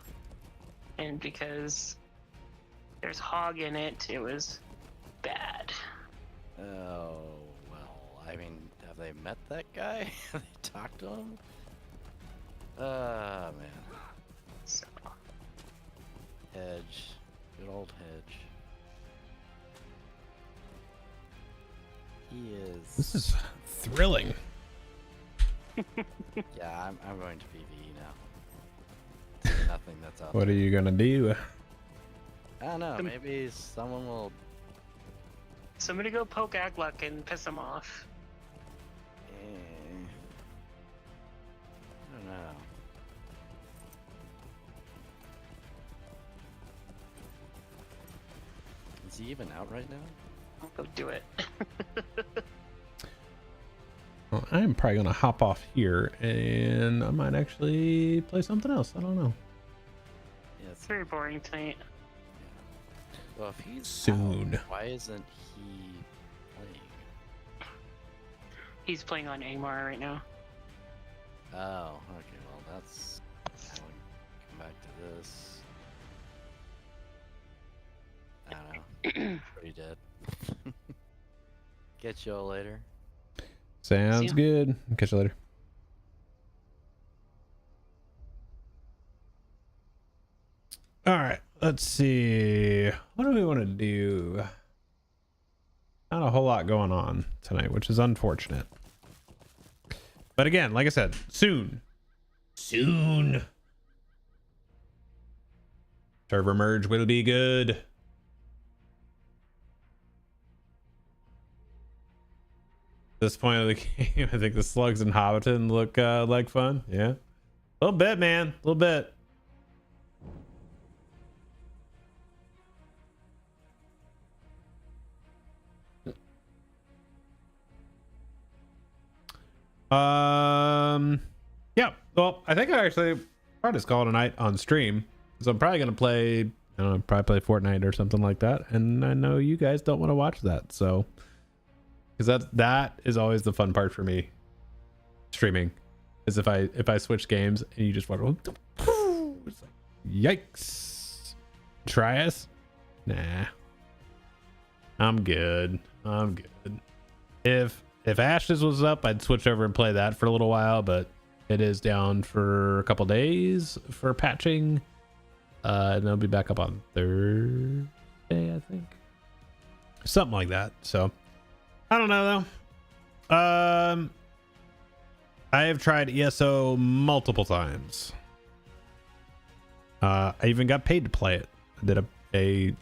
S4: and because there's hog in it, it was bad.
S5: Oh well. I mean, have they met that guy? Have they talked to him? Man.
S4: So
S5: Hedge. Good old Hedge. He is.
S1: This is thrilling.
S5: Yeah, I'm going to PvE now. There's nothing that's out
S1: What are
S5: there.
S1: you gonna do?
S5: I don't know. Maybe someone will.
S4: somebody go poke Agluck and piss him off.
S5: I don't know. Is he even out right now?
S4: I'll go do it.
S1: Well, I'm probably gonna hop off here, and I might actually play something else. I don't know.
S5: Yeah,
S4: It's very boring tonight.
S5: well, if he's
S1: Soon.
S5: out, why isn't he playing?
S4: He's playing on Amar right now.
S5: Oh, okay. Well, that's. I'll come back to this. I don't know. Pretty dead. Get you all later.
S1: Sounds
S4: ya.
S1: good. Catch you later. All right, let's see. What do we want to do? not a whole lot going on tonight, which is unfortunate. But again, like I said, soon. Server merge will be good. At this point of the game, I think the slugs in Hobbiton look like fun. Yeah. A little bit, man. A little bit. Yeah. Well, I think I actually probably just call it a night on stream. So I'm probably gonna play, I don't know, probably play Fortnite or something like that. And I know you guys don't want to watch that, so because that is always the fun part for me. Streaming is if I switch games and you just watch. It's like, yikes! Try us? Nah. I'm good. If Ashes was up, I'd switch over and play that for a little while, but it is down for a couple days for patching. And they'll be back up on Thursday, I think. Something like that. So I don't know though. I have tried ESO multiple times. I even got paid to play it. I did a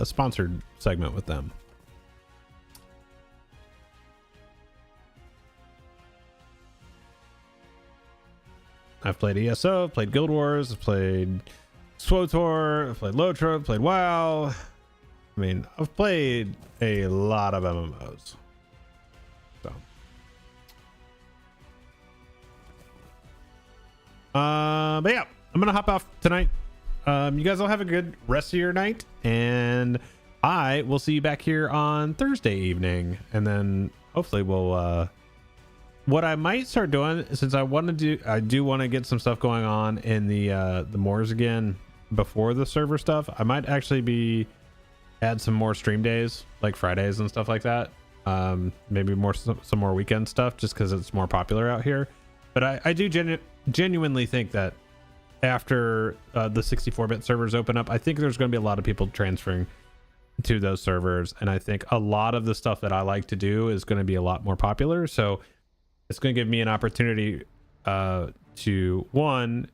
S1: sponsored segment with them. I've played ESO, I've played Guild Wars, I've played SWTOR, I've played LOTRO, I've played WoW. I mean, I've played a lot of MMOs. So. But yeah, I'm gonna hop off tonight. You guys all have a good rest of your night, and I will see you back here on Thursday evening, and then hopefully we'll what I might start doing, since I do want to get some stuff going on in the moors again before the server stuff. I might actually add some more stream days, like Fridays and stuff like that. Maybe some more weekend stuff, just because it's more popular out here. But I do genuinely think that after the 64-bit servers open up, I think there's going to be a lot of people transferring to those servers, and I think a lot of the stuff that I like to do is going to be a lot more popular. So it's going to give me an opportunity to, one,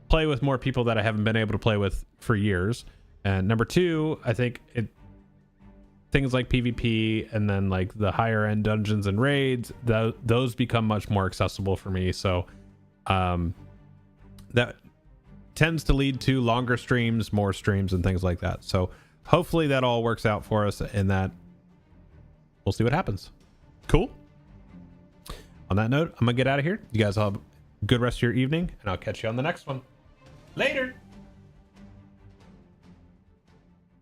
S1: play with more people that I haven't been able to play with for years, and number two, I think things like PvP and then like the higher end dungeons and raids, those become much more accessible for me. So that tends to lead to longer streams, more streams, and things like that. So hopefully that all works out for us, and that we'll see what happens. Cool. On that note, I'm gonna get out of here. You guys all have a good rest of your evening, and I'll catch you on the next one. Later.